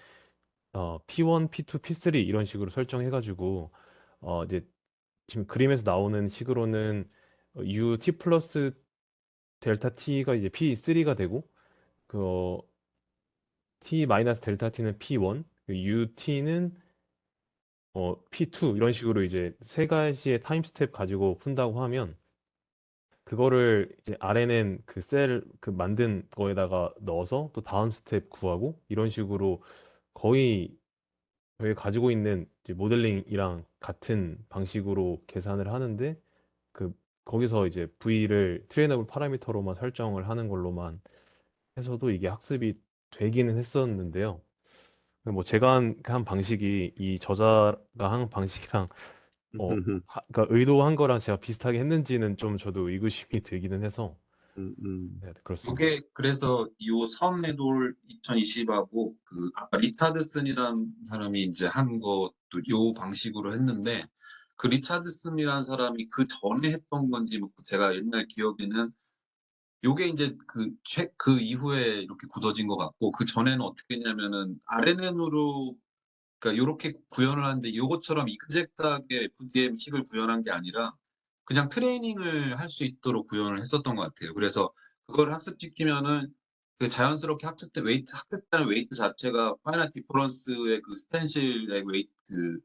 P1, P2, P3 이런 식으로 설정해가지고 이제 지금 그림에서 나오는 식으로는 UT 플러스 델타 T가 이제 P3가 되고 T 마이너스 델타 T는 P1, UT는 P2 이런 식으로 이제 세 가지의 타임 스텝 가지고 푼다고 하면 그거를 이제 RNN 그 셀 그 만든 거에다가 넣어서 또 다음 스텝 구하고 이런 식으로 거의 저희 가지고 있는 이제 모델링이랑 같은 방식으로 계산을 하는데 그 거기서 이제 V를 트레이너블 파라미터로만 설정을 하는 걸로만 해서도 이게 학습이 되기는 했었는데요. 뭐 제가 한 방식이 이 저자가 한 방식이랑 그러니까 의도한 거랑 제가 비슷하게 했는지는 좀 저도 의구심이 들기는 해서 네, 그렇습니다.
이게 그래서 이 선레돌 2020하고 그 아까 리차드슨이라는 사람이 이제 한 것도 요 방식으로 했는데, 그 리차드슨이라는 사람이 그 전에 했던 건지 뭐 제가 옛날 기억에는 요게 이제 그 이후에 이렇게 굳어진 것 같고, 그 전에는 어떻게 했냐면은 RNN으로 그러니까 요렇게 구현을 하는데 요것처럼 이그젝트하게 FDM식을 구현한 게 아니라 그냥 트레이닝을 할 수 있도록 구현을 했었던 것 같아요. 그래서 그걸 학습시키면은 그 자연스럽게 학습되는 웨이트 자체가 파이널 디퍼런스의 그 스텐실의 웨이트 그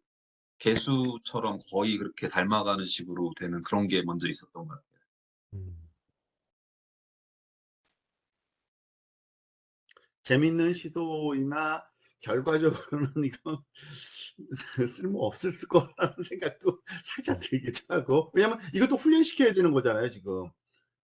개수처럼 거의 그렇게 닮아가는 식으로 되는 그런 게 먼저 있었던 것 같아요.
음,
재밌는 시도이나 결과적으로는 이건 쓸모없을 거라는 생각도 살짝
어.
들기도 하고. 왜냐면 이것도 훈련시켜야 되는 거잖아요, 지금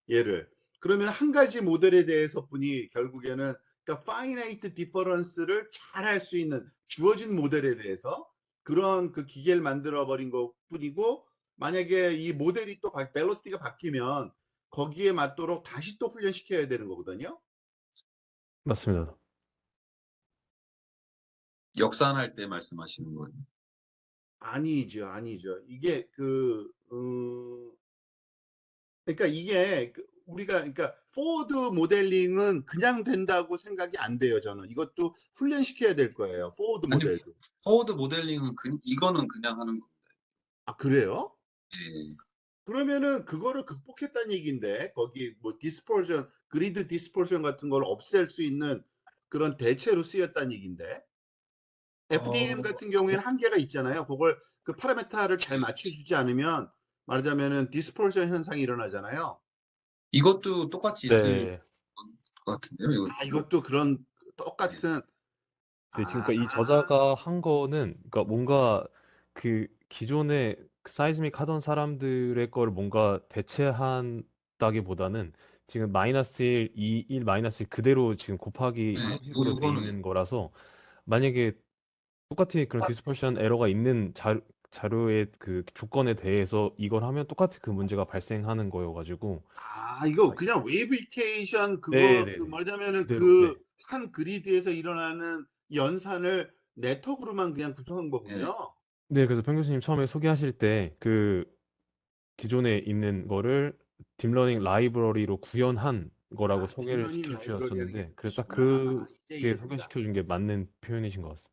얘를. 그러면 한 가지 모델에 대해서뿐이 결국에는, 그러니까 finite difference를 잘 할 수 있는 주어진 모델에 대해서 그런 그 기계를 만들어 버린 것뿐이고, 만약에 이 모델이 또 벨로시티가 바뀌면 거기에 맞도록 다시 또 훈련시켜야 되는 거거든요.
맞습니다.
역산할 때 말씀하시는 거예요.
아니죠, 아니죠. 이게 그러니까 이게 우리가, 그러니까 포워드 모델링은 그냥 된다고 생각이 안 돼요, 저는. 이것도 훈련시켜야 될 거예요, 포워드
아니,
모델도.
포워드 모델링은 이거는 그냥 하는 겁니다.
아, 그래요?
예.
그러면은 그거를 극복했다는 얘기인데, 거기 뭐 디스퍼전, 그리드 디스퍼전 같은 걸 없앨 수 있는 그런 대체로 쓰였다는 얘기인데, FDM
어,
같은 경우에는 한계가 있잖아요. 그걸 그 파라메타를 잘 맞춰주지 않으면, 말하자면은 디스퍼전 현상이 일어나잖아요.
이것도 똑같이 있을
네.
것 같은데요,
아,
이것도.
이것도 그런
예.
똑같은.
네, 지금
아,
그러니까 이 저자가 한 거는 그러니까 뭔가 그 기존에 그 사이즈믹 하던 사람들의 거를 뭔가 대체한다기보다는 지금 마이너스 1, 2, 1, 마이너스 1 그대로 지금 곱하기
네,
형식으로 돼
그거는
있는 거라서 만약에 똑같이 그런 디스퍼션 에러가 있는 자료의 그 조건에 대해서 이걸 하면 똑같이 그 문제가 발생하는 거여가지고
이거
아,
그냥 웨이브 이케이션 그거, 그
네네네
말하자면은
그대로 네.
그 한 그리드에서 일어나는 연산을 네트워크로만 그냥 구성한
예.
거군요.
네, 그래서 평 교수님 처음에 소개하실 때 그 기존에 있는 거를 딥러닝 라이브러리로 구현한 거라고
아,
소개를
딥러닝 라이브러리라는 게
시켜주셨었는데 그래서 딱
뜻이구나. 이제
그게
이해된다.
소개시켜 준 게 맞는 표현이신 것 같습니다.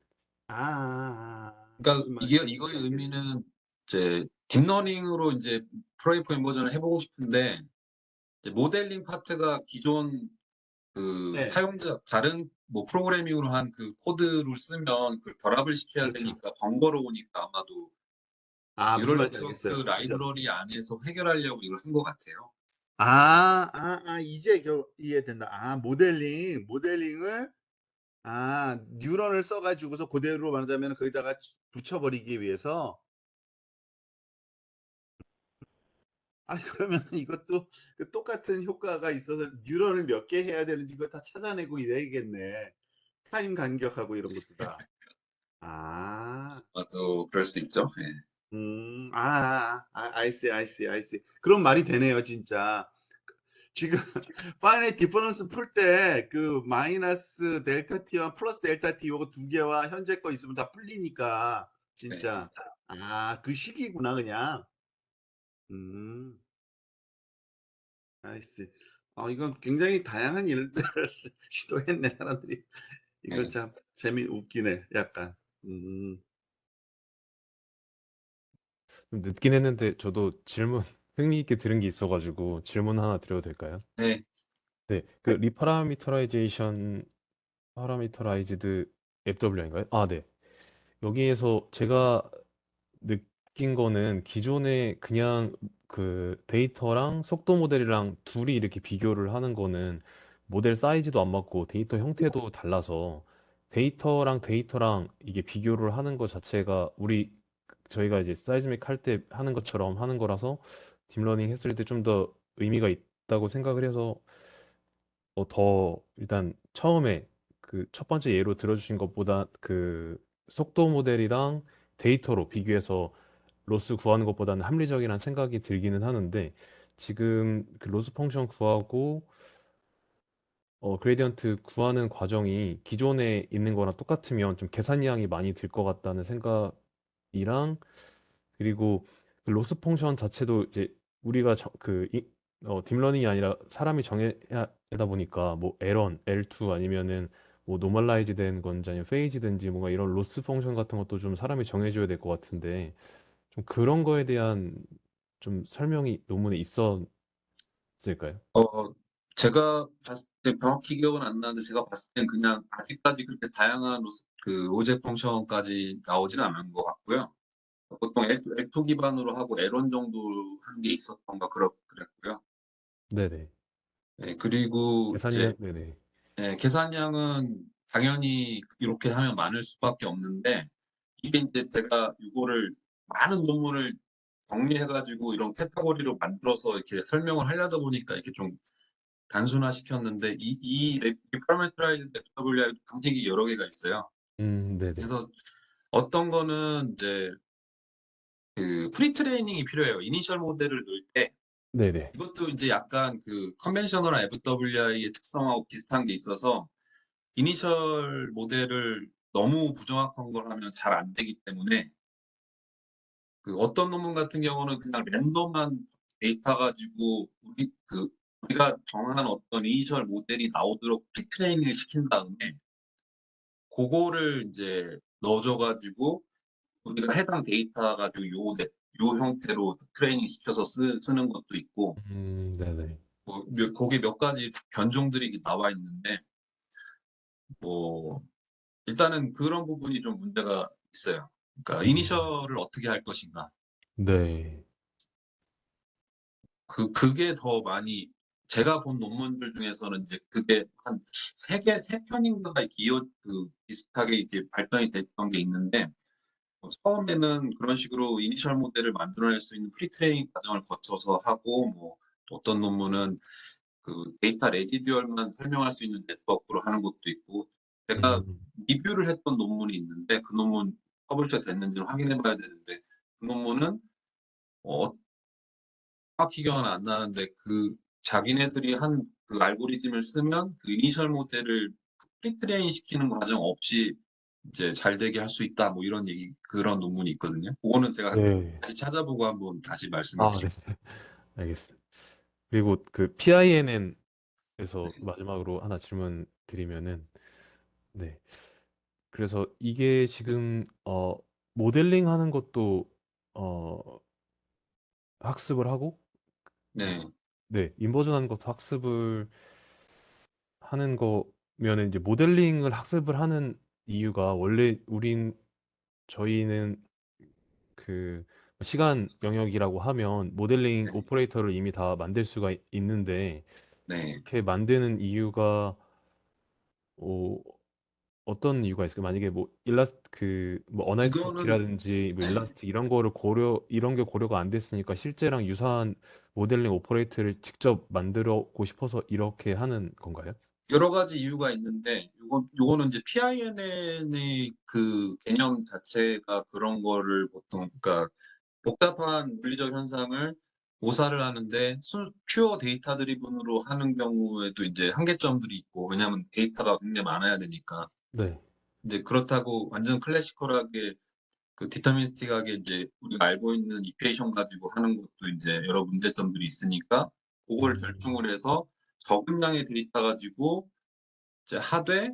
그러니까
무슨
이게
말인지
이거의
알겠네.
의미는 이제 딥러닝으로 이제 프로이포인 버전을 해보고 싶은데 이제 모델링 파트가 기존 그
네,
사용자 다른 뭐 프로그래밍으로 한 그 코드를 쓰면 그 결합을 시켜야
그렇죠.
되니까 번거로우니까 아마도
무슨
뉴럴
말인지
네트워크
알겠어요. 그죠?
라이브러리 안에서 해결하려고 이걸 한 것 같아요.
이제 이해된다. 모델링을, 뉴런을 써가지고서 그대로 말하자면 거기다가 붙여버리기 위해서. 그러면 이것도 그 똑같은 효과가 있어서 뉴런을 몇 개 해야 되는지 그거 다 찾아내고 이래야겠네. 타임 간격하고 이런 것도 다. 아,
맞아, 그럴 수 있죠. 예.
I see. 그런 말이 되네요, 진짜. 지금 파이널 디퍼런스 풀 때 그 마이너스 델타 T와 플러스 델타 T 요거 두 개와 현재 거 있으면 다 풀리니까
네.
진짜. 그 식이구나, 그냥. 음, 나이스. 이건 굉장히 다양한 일들을 시도했네, 사람들이. 이거
예.
참 웃기네, 약간. 음,
좀 늦긴 했는데 저도 질문 흥미 있게 들은 게 있어가지고 질문 하나 드려도 될까요?
네.
네, 그 리파라미터라이제이션 파라미터라이즈드 FW인가요? 네. 여기에서 제가 느낀 거는 기존에 그냥 그 데이터랑 속도 모델이랑 둘이 이렇게 비교를 하는 거는 모델 사이즈도 안 맞고 데이터 형태도 달라서 데이터랑 이게 비교를 하는 것 자체가 저희가 이제 사이즈믹 할 때 하는 것처럼 하는 거라서 딥러닝 했을 때 좀 더 의미가 있다고 생각을 해서 더 일단 처음에 그 첫 번째 예로 들어주신 것보다 그 속도 모델이랑 데이터로 비교해서 로스 구하는 것보다는 합리적이라는 생각이 들기는 하는데 지금 그 로스 펑션 구하고 그레디언트 구하는 과정이 기존에 있는 거랑 똑같으면 좀 계산량이 많이 들 것 같다는 생각이랑 그리고 그 로스 펑션 자체도 이제 우리가 딥러닝이 아니라 사람이 정해야 되다 보니까 뭐 L1, L2 아니면은 뭐 노멀라이즈 된 건지 아니면 페이지든지 뭔가 이런 로스 펑션 같은 것도 좀 사람이 정해줘야 될 것 같은데 좀 그런 거에 대한 좀 설명이 논문에 있었을까요?
제가 봤을 때 정확히 기억은 안 나는데 제가 봤을 땐 그냥 아직까지 그렇게 다양한 그 오제 펑션까지 나오진 않은 것 같고요. 보통 L2 기반으로 하고 L1 정도 한 게 있었던가 그랬고요.
네네.
네, 그리고 이제
네네.
계산량은 당연히 이렇게 하면 많을 수밖에 없는데 이게 인제 제가 이거를 많은 논문을 정리해 가지고 이런 카테고리로 만들어서 이렇게 설명을 하려다 보니까 이렇게 좀 단순화시켰는데 이 parameterized FWI 방식이 여러 개가 있어요.
네네.
그래서 어떤 거는 인제 그 프리 트레이닝이 필요해요. 이니셜 모델을 넣을 때
네네.
이것도 인제 약간 그 컨벤셔널한 FWI의 특성하고 비슷한 게 있어서 이니셜 모델을 너무 부정확한 걸 하면 잘 안 되기 때문에 그 어떤 논문 같은 경우는 그냥 랜덤한 데이터 가지고 우리가 정한 어떤 이니셜 모델이 나오도록 프리 트레이닝을 시킨 다음에 고거를 인제 넣어 줘 가지고 우리가 해당 데이터 가지고 요 형태로 트레이닝 시켜서 쓰는 것도 있고
네네.
거기에 몇 가지 변종들이 나와 있는데 뭐 일단은 그런 부분이 좀 문제가 있어요. 그러니까
음.
이니셜을 어떻게 할 것인가.
네.
그게 더 많이 제가 본 논문들 중에서는 인제 그게 한 3 편인가가 이렇게 비슷하게 이렇게 발전이 됐던 게 있는데 처음에는 그런 식으로 이니셜 모델을 만들어낼 수 있는 프리 트레이닝 과정을 거쳐서 하고 뭐 또 어떤 논문은 그 데이터 레지듀얼만 설명할 수 있는 네트워크로 하는 것도 있고 제가
음.
리뷰를 했던 논문이 있는데 그 논문 퍼블리셔 됐는지는 확인해 봐야 되는데 그 논문은 어 정확히 기억은 안 나는데 자기네들이 한 그 알고리즘을 쓰면 그 이니셜 모델을 프리 트레인 시키는 과정 없이 이제 "잘 되게 할 수 있다." 뭐 이런 그런 논문이 있거든요. 고거는 제가
네.
다시 찾아보고 한번 다시 말씀을
아 네.
드릴게요.
알겠습니다. 그리고 그 PINN에서
네.
마지막으로 하나 질문 드리면은 네. 그래서 이게 지금 모델링하는 것도 어 학습을 하고
네.
네. 인버전하는 것도 학습을 하는 거면은 이제 모델링을 학습을 하는 이유가 원래 저희는 그 시간 영역이라고 하면 모델링
네.
오퍼레이터를 이미 다 만들 수가 있는데
네.
그렇게 만드는 이유가 어 어떤 이유가 있을까요? 만약에 뭐
이거는
어나이스토키라든지 뭐
네.
일라스틱 이런 게 고려가 안 됐으니까 실제랑 유사한 모델링 오퍼레이터를 직접 만들고 싶어서 이렇게 하는 건가요?
여러 가지 이유가 있는데 요거는 인제 PINN의 그 개념 자체가 그런 거를 보통 그러니까 복잡한 물리적 현상을 모사를 하는데 퓨어 데이터 드리븐으로 하는 경우에도 인제 한계점들이 있고 왜냐하면 데이터가 굉장히 많아야 되니까.
네.
인제 그렇다고 완전 클래시컬하게 디터미니스틱하게 인제 우리가 알고 있는 이퀘이션 가지고 하는 것도 인제 여러 문제점들이 있으니까 고거를
음.
절충을 해서 적은 양의 데이터 가지고 이제 하되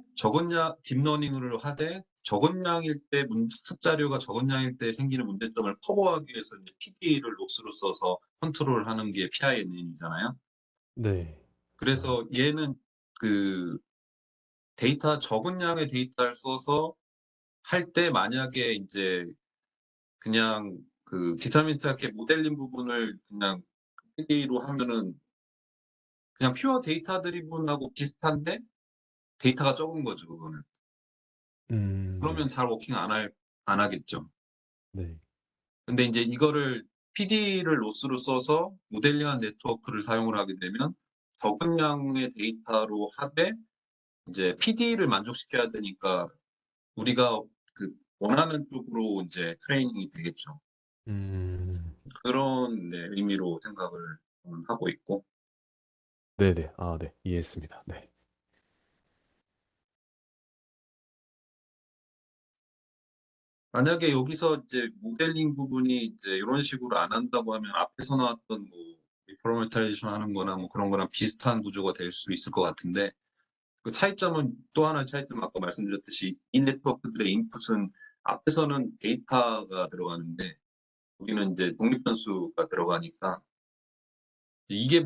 딥러닝을 하되 적은 양일 때 학습 자료가 적은 양일 때 생기는 문제점을 커버하기 위해서 이제 PD를 로스로 써서 컨트롤하는 게 PINN이잖아요.
네. 아.
그래서 얘는 그 적은 양의 데이터를 써서 할 때 만약에 인제 그냥 디터미니스트하게 모델링 부분을 그냥 PD로 하면은 그냥 퓨어 데이터 드리븐하고 비슷한데 데이터가 적은 거죠, 그거는.
네.
그러면 잘 워킹 안 하겠죠.
네.
근데 인제 이거를 PD를 로스로 써서 모델링한 네트워크를 사용을 하게 되면 적은 양의 데이터로 하되 인제 PD를 만족시켜야 되니까 우리가 원하는 쪽으로 인제 트레이닝이 되겠죠.
음.
그런 네 의미로 생각을 저는 하고 있고
네네. 아 네. 이해했습니다. 네.
만약에 여기서 이제 모델링 부분이 이제 요런 식으로 안 한다고 하면 앞에서 나왔던 뭐 리포르메타이제이션 하는 거나 뭐 그런 거랑 비슷한 구조가 될 수 있을 것 같은데 그 차이점은 또 하나의 차이점은 아까 말씀드렸듯이 이 네트워크들의 인풋은 앞에서는 데이터가 들어가는데 여기는 인제 독립 변수가 들어가니까 이게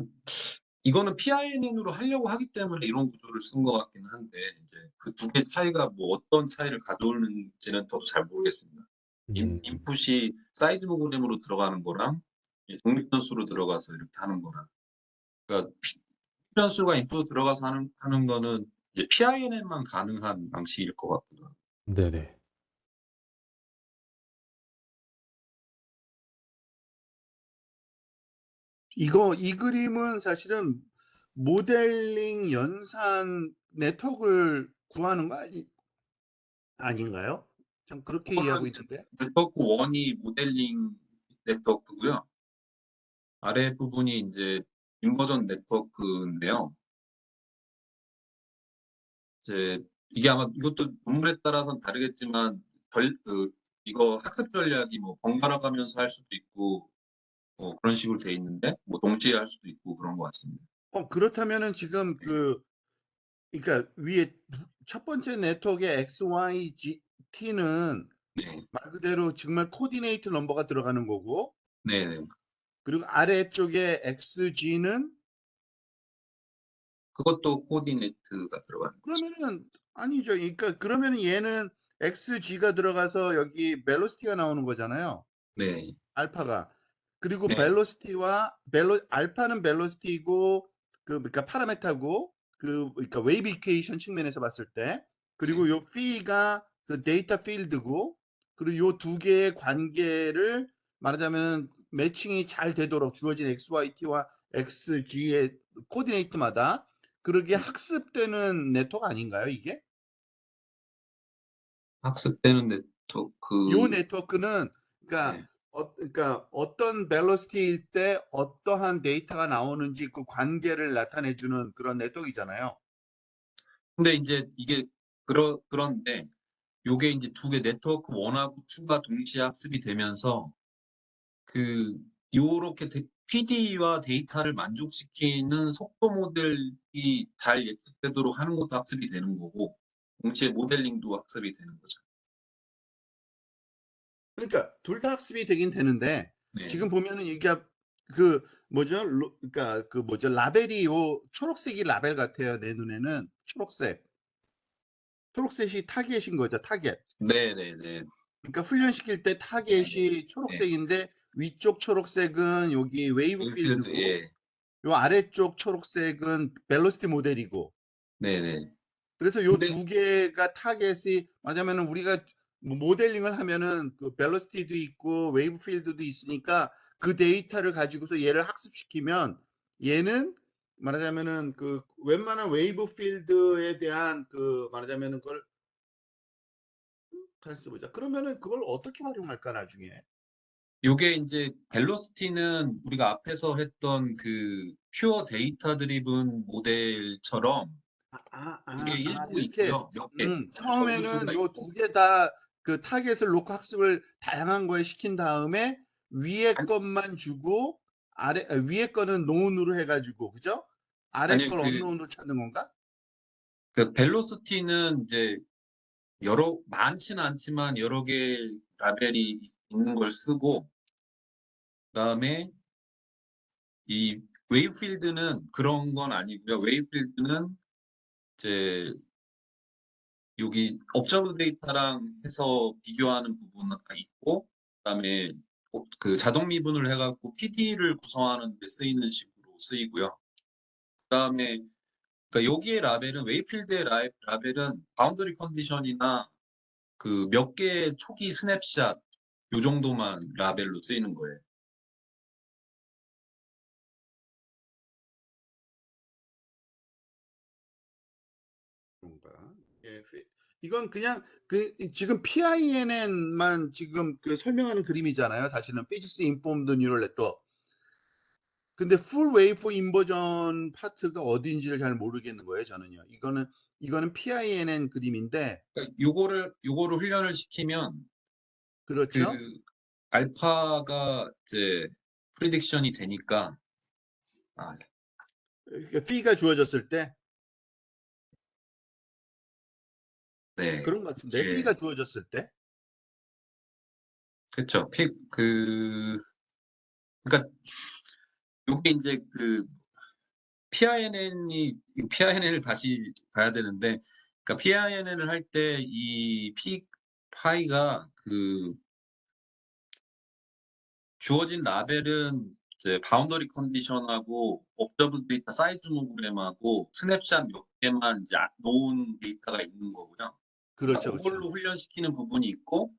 이거는 PINN으로 하려고 하기 때문에 이런 구조를 쓴 것 같기는 한데 인제 그 두 개 차이가 뭐 어떤 차이를 가져오는지는 저도 잘 모르겠습니다.
음.
인풋이 사이즈 프로그램으로 들어가는 거랑 이 독립 변수로 들어가서 이렇게 하는 거랑 그러니까 변수가 인풋 들어가서 하는 거는 이제 PINN만 가능한 방식일 것 같기도 하고.
네네.
이 그림은 사실은 모델링 연산 네트워크를 구하는 거 아닌가요? 좀 그렇게 이해하고
그거는
있는데.
네트워크 1이 모델링 네트워크고요. 아랫부분이 인제 인버전 네트워크인데요. 이제 이게 아마 이것도 논문에 따라서는 다르겠지만 이거 학습 전략이 뭐 번갈아 가면서 할 수도 있고 그런 식으로 돼 있는데 뭐 동시에 할 수도 있고 그런 것 같습니다.
그렇다면은 지금
네.
그러니까 위에 첫 번째 네트워크의 X, Y, T는
네.
말 그대로 정말 코디네이트 넘버가 들어가는 거고,
네네.
그리고 아래쪽에 XG는
그것도 코디네이트가 들어가는 거죠.
그러면은 아니죠. 그러니까 그러면은 얘는 XG가 들어가서 여기 벨로시티가 나오는 거잖아요.
네.
알파가. 그리고
네.
알파는 벨로시티고 그러니까 파라메타고 그러니까 웨이브 이퀘이션 측면에서 봤을 때,
네.
그리고 요 P가 그 데이터 필드고, 그리고 요 두 개의 관계를 말하자면 매칭이 잘 되도록 주어진 XYT와 XG의 코디네이트마다 그러게
네.
학습되는 네트워크 아닌가요, 이게?
학습되는
요
네트워크.
네트워크는 그러니까
네.
그러니까 어떤 벨로시티일 때 어떠한 데이터가 나오는지 그 관계를 나타내 주는 그런 네트워크이잖아요.
근데 인제 이게 그런데 요게 인제 두 개 네트워크 1하고 2가 동시에 학습이 되면서 요렇게 PD와 데이터를 만족시키는 속도 모델이 잘 예측되도록 하는 것도 학습이 되는 거고 동시에 모델링도 학습이 되는 거죠.
그러니까 둘 다 학습이 되긴 되는데,
네.
지금 보면은 이게 그 뭐죠? 그러니까 그 뭐죠? 라벨이 요 초록색이 라벨 같아요. 내 눈에는 초록색. 초록색이 타겟인 거죠. 타겟.
네네네.
그러니까 훈련시킬 때
네네.
타겟이
네.
초록색인데, 위쪽 초록색은 여기 웨이브
윈필드.
필드고,
예.
요 아래쪽 초록색은 벨로시티 모델이고,
네네.
그래서 요
근데
두 개가 타겟이 맞으면은 우리가 뭐 모델링을 하면은 그 벨로시티도 있고 웨이브 필드도 있으니까 그 데이터를 가지고서 얘를 학습시키면 얘는 말하자면은 그 웬만한 웨이브 필드에 대한 그 말하자면은 그걸 가만있어 보자. 그러면은 그걸 어떻게 활용할까 나중에?
요게 인제 벨로시티는 우리가 앞에서 했던 그 퓨어 데이터 드리븐 모델처럼 그게 일부
이렇게
있고요. 몇 개 아주 적을 수가
처음에는 요
있고
두 개 다 그 타겟을 놓고 학습을 다양한 거에 시킨 다음에 위에
아니
것만 주고 위에 거는 논으로 해가지고 그죠? 아래
아니요.
걸 언논으로 찾는 건가?
그 벨로시티는 인제 많지는 않지만 여러 개의 라벨이 있는 걸 쓰고 그다음에 이 웨이브 필드는 그런 건 아니고요. 웨이브 필드는 이제 여기 observed 데이터랑 해서 비교하는 부분이 있고 그다음에 그 자동 미분을 해 갖고 PD를 구성하는 데 쓰이는 식으로 쓰이고요. 그다음에 그러니까 여기의 라벨은 웨이브 필드의 라벨은 바운더리 컨디션이나 그 몇 개의 초기 스냅샷 요 정도만 라벨로 쓰이는 거예요.
그런가? 예, 이건 그냥 그 지금 PINN만 지금 그 설명하는 그림이잖아요. 사실은 Physics Informed Neural Network. 근데 풀 웨이브 인버전 파트가 어디인지를 잘 모르겠는 거예요, 저는요. 이거는 PINN 그림인데,
그러니까 요거를 훈련을 시키면 그
그렇죠?
알파가 이제 프리딕션이 되니까 아
그러니까 P가 주어졌을 때
네.
그런 것 같은데,
예.
P가 주어졌을 때.
그쵸. 그러니까 요게 인제 PINN을 다시 봐야 되는데 그러니까 PINN을 할 때 이 파이가 주어진 라벨은 이제 바운더리 컨디션하고 옵저브 데이터 사이즈 모그램하고 스냅샷 몇 개만 이제 놓은 데이터가 있는 거고요. 그러니까
그렇죠,
그걸로
그렇죠.
훈련시키는 부분이 있고,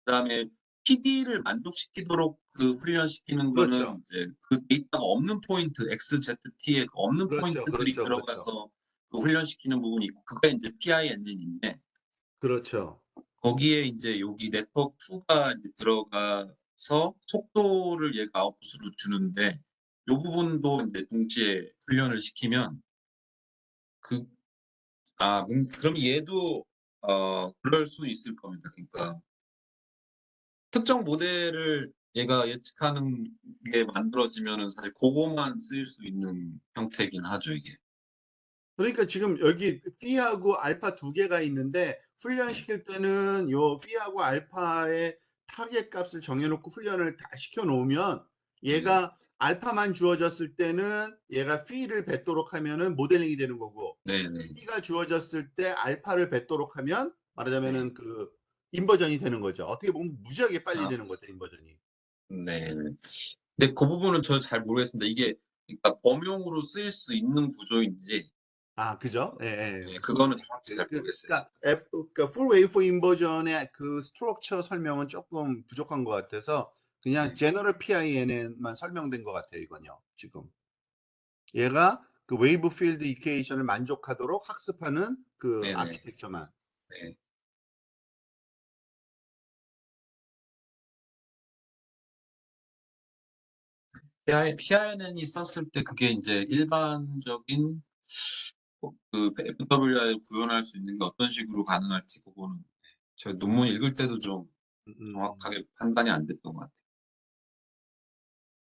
그다음에 PD를 만족시키도록 그 훈련시키는
그렇죠.
거는 이제 그 데이터가 없는 포인트, XZT에 없는
그렇죠,
포인트들이
그렇죠, 그렇죠.
들어가서 그 훈련시키는 부분이 있고, 그게 이제 PINN인데,
그렇죠.
거기에 이제 여기 네트워크 2가 이제 들어가서 속도를 얘가 아웃풋으로 주는데, 요 부분도 이제 동시에 훈련을 시키면 그 그럼 얘도 그럴 수 있을 겁니다. 그러니까 특정 모델을 얘가 예측하는 게 만들어지면은 사실 고거만 쓰일 수 있는 형태이긴 하죠, 이게.
그러니까 지금 여기 P하고 알파 두 개가 있는데
네.
훈련시킬 때는 요 P하고 알파의 타겟 값을 정해놓고 훈련을 다 시켜놓으면
네네.
얘가 알파만 주어졌을 때는 얘가 P를 뱉도록 하면은 모델링이 되는 거고
네네.
P가 주어졌을 때 알파를 뱉도록 하면 말하자면은
네.
그 인버전이 되는 거죠. 어떻게 보면 무지하게 빨리
아,
되는 거죠, 인버전이.
네. 근데 그 부분은 저 잘 모르겠습니다. 이게 그러니까 범용으로 쓰일 수 있는 구조인지,
아, 그죠? 예, 예.
네,
무슨
그거는
말인지.
정확히 잘 모르겠어요.
그러니까 풀 웨이브 인버전의 그 스트럭처 설명은 조금 부족한 것 같아서 그냥
네.
제너럴 PIN에만 설명된 것 같아요, 이건요. 지금 얘가 그 웨이브 필드 이퀘이션을 만족하도록 학습하는 그
네네.
아키텍처만.
네. PINN이 썼을 때 그게 이제 일반적인 그 FWI에 구현할 수 있는 게 어떤 식으로 가능할지, 그거는 제가 논문 읽을 때도 좀
음.
정확하게 판단이 안 됐던 것 같아요.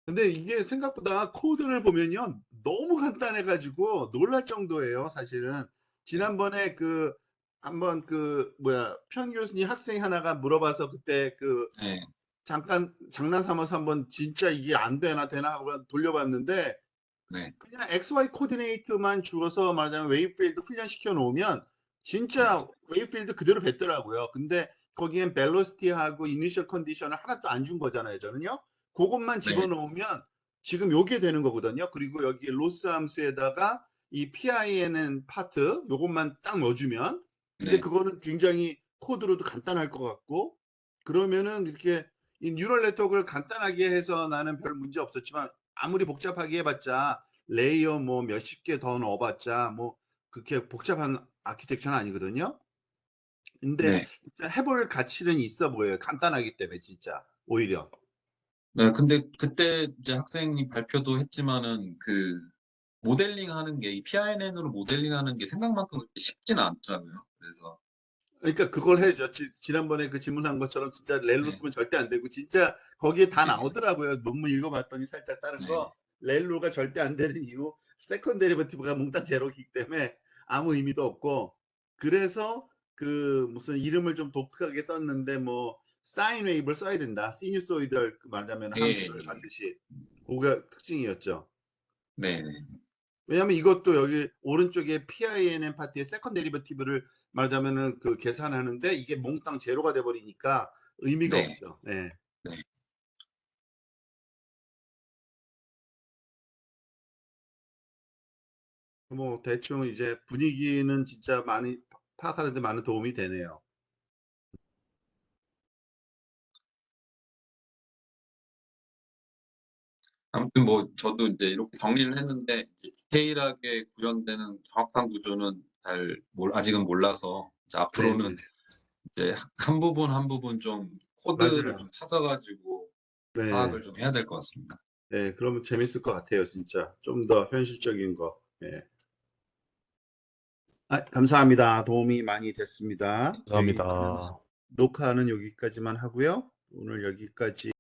근데 이게 생각보다 코드를 보면요 너무 간단해가지고 놀랄 정도예요, 사실은.
네.
지난번에 그 한번 그 뭐야 편 교수님 학생 하나가 물어봐서 그때 그
네.
잠깐 장난 삼아서 한번 진짜 이게 안 되나 하고 돌려봤는데
네.
그냥 XY 코디네이트만 주어서 말하자면 웨이브필드 훈련시켜 놓으면
네.
진짜 웨이브필드 그대로 뱉더라고요. 근데 거기엔 벨로시티하고 이니셜 컨디션을 하나도 안 준 거잖아요, 저는요. 그것만
네.
집어넣으면 지금 요게 되는 거거든요. 그리고 여기 로스 함수에다가 이 PINN 파트 요것만 딱 넣어주면 근데
네.
그거는 굉장히 코드로도 간단할 것 같고 그러면은 이렇게 이 뉴럴 네트워크를 간단하게 해서 나는 별 문제 없었지만 아무리 복잡하게 해봤자 레이어 뭐 몇십 개 더 넣어봤자 뭐 그렇게 복잡한 아키텍처는 아니거든요. 근데
네.
진짜 해볼 가치는 있어 보여요. 간단하기 때문에 진짜 오히려.
네. 근데 그때 이제 학생이 발표도 했지만은 그 모델링하는 게 이 PINN으로 모델링하는 게 생각만큼 그렇게 쉽지는 않더라고요. 그래서
그러니까 그걸 해야죠. 지난번에 그 질문한 것처럼 진짜 렐로
네.
쓰면 절대 안 되고 진짜 거기에 다
네.
나오더라고요. 논문 읽어봤더니 살짝 다른
네.
거 렐로가 절대 안 되는 이유 세컨 데리버티브가 몽땅 제로이기 때문에 아무 의미도 없고 그래서 그 무슨 이름을 좀 독특하게 썼는데 뭐 사인 웨이브를 써야 된다. 시뉴소이드를 말하자면 함수를
예예.
반드시 그게 특징이었죠.
네네.
왜냐하면 이것도 여기 오른쪽에 PINN 파트의 세컨 데리버티브를 말하자면은 그 계산하는데 이게 몽땅 제로가 돼 버리니까 의미가
네.
없죠. 네.
네.
뭐 대충 이제 분위기는 진짜 많이 파악하는 데 많은 도움이 되네요.
아무튼 뭐 저도 인제 이렇게 정리를 했는데 이제 디테일하게 구현되는 정확한 구조는 아직은 몰라서 이제
네네.
앞으로는 이제 한 부분 한 부분 좀 코드를
맞아요.
좀 찾아 가지고
네.
파악을 좀 해야 될 것 같습니다.
네. 그러면 재밌을 것 같아요, 진짜. 좀 더 현실적인 거. 네. 감사합니다. 도움이 많이 됐습니다. 여기 저는
감사합니다.
녹화는 여기까지만 하고요. 오늘 여기까지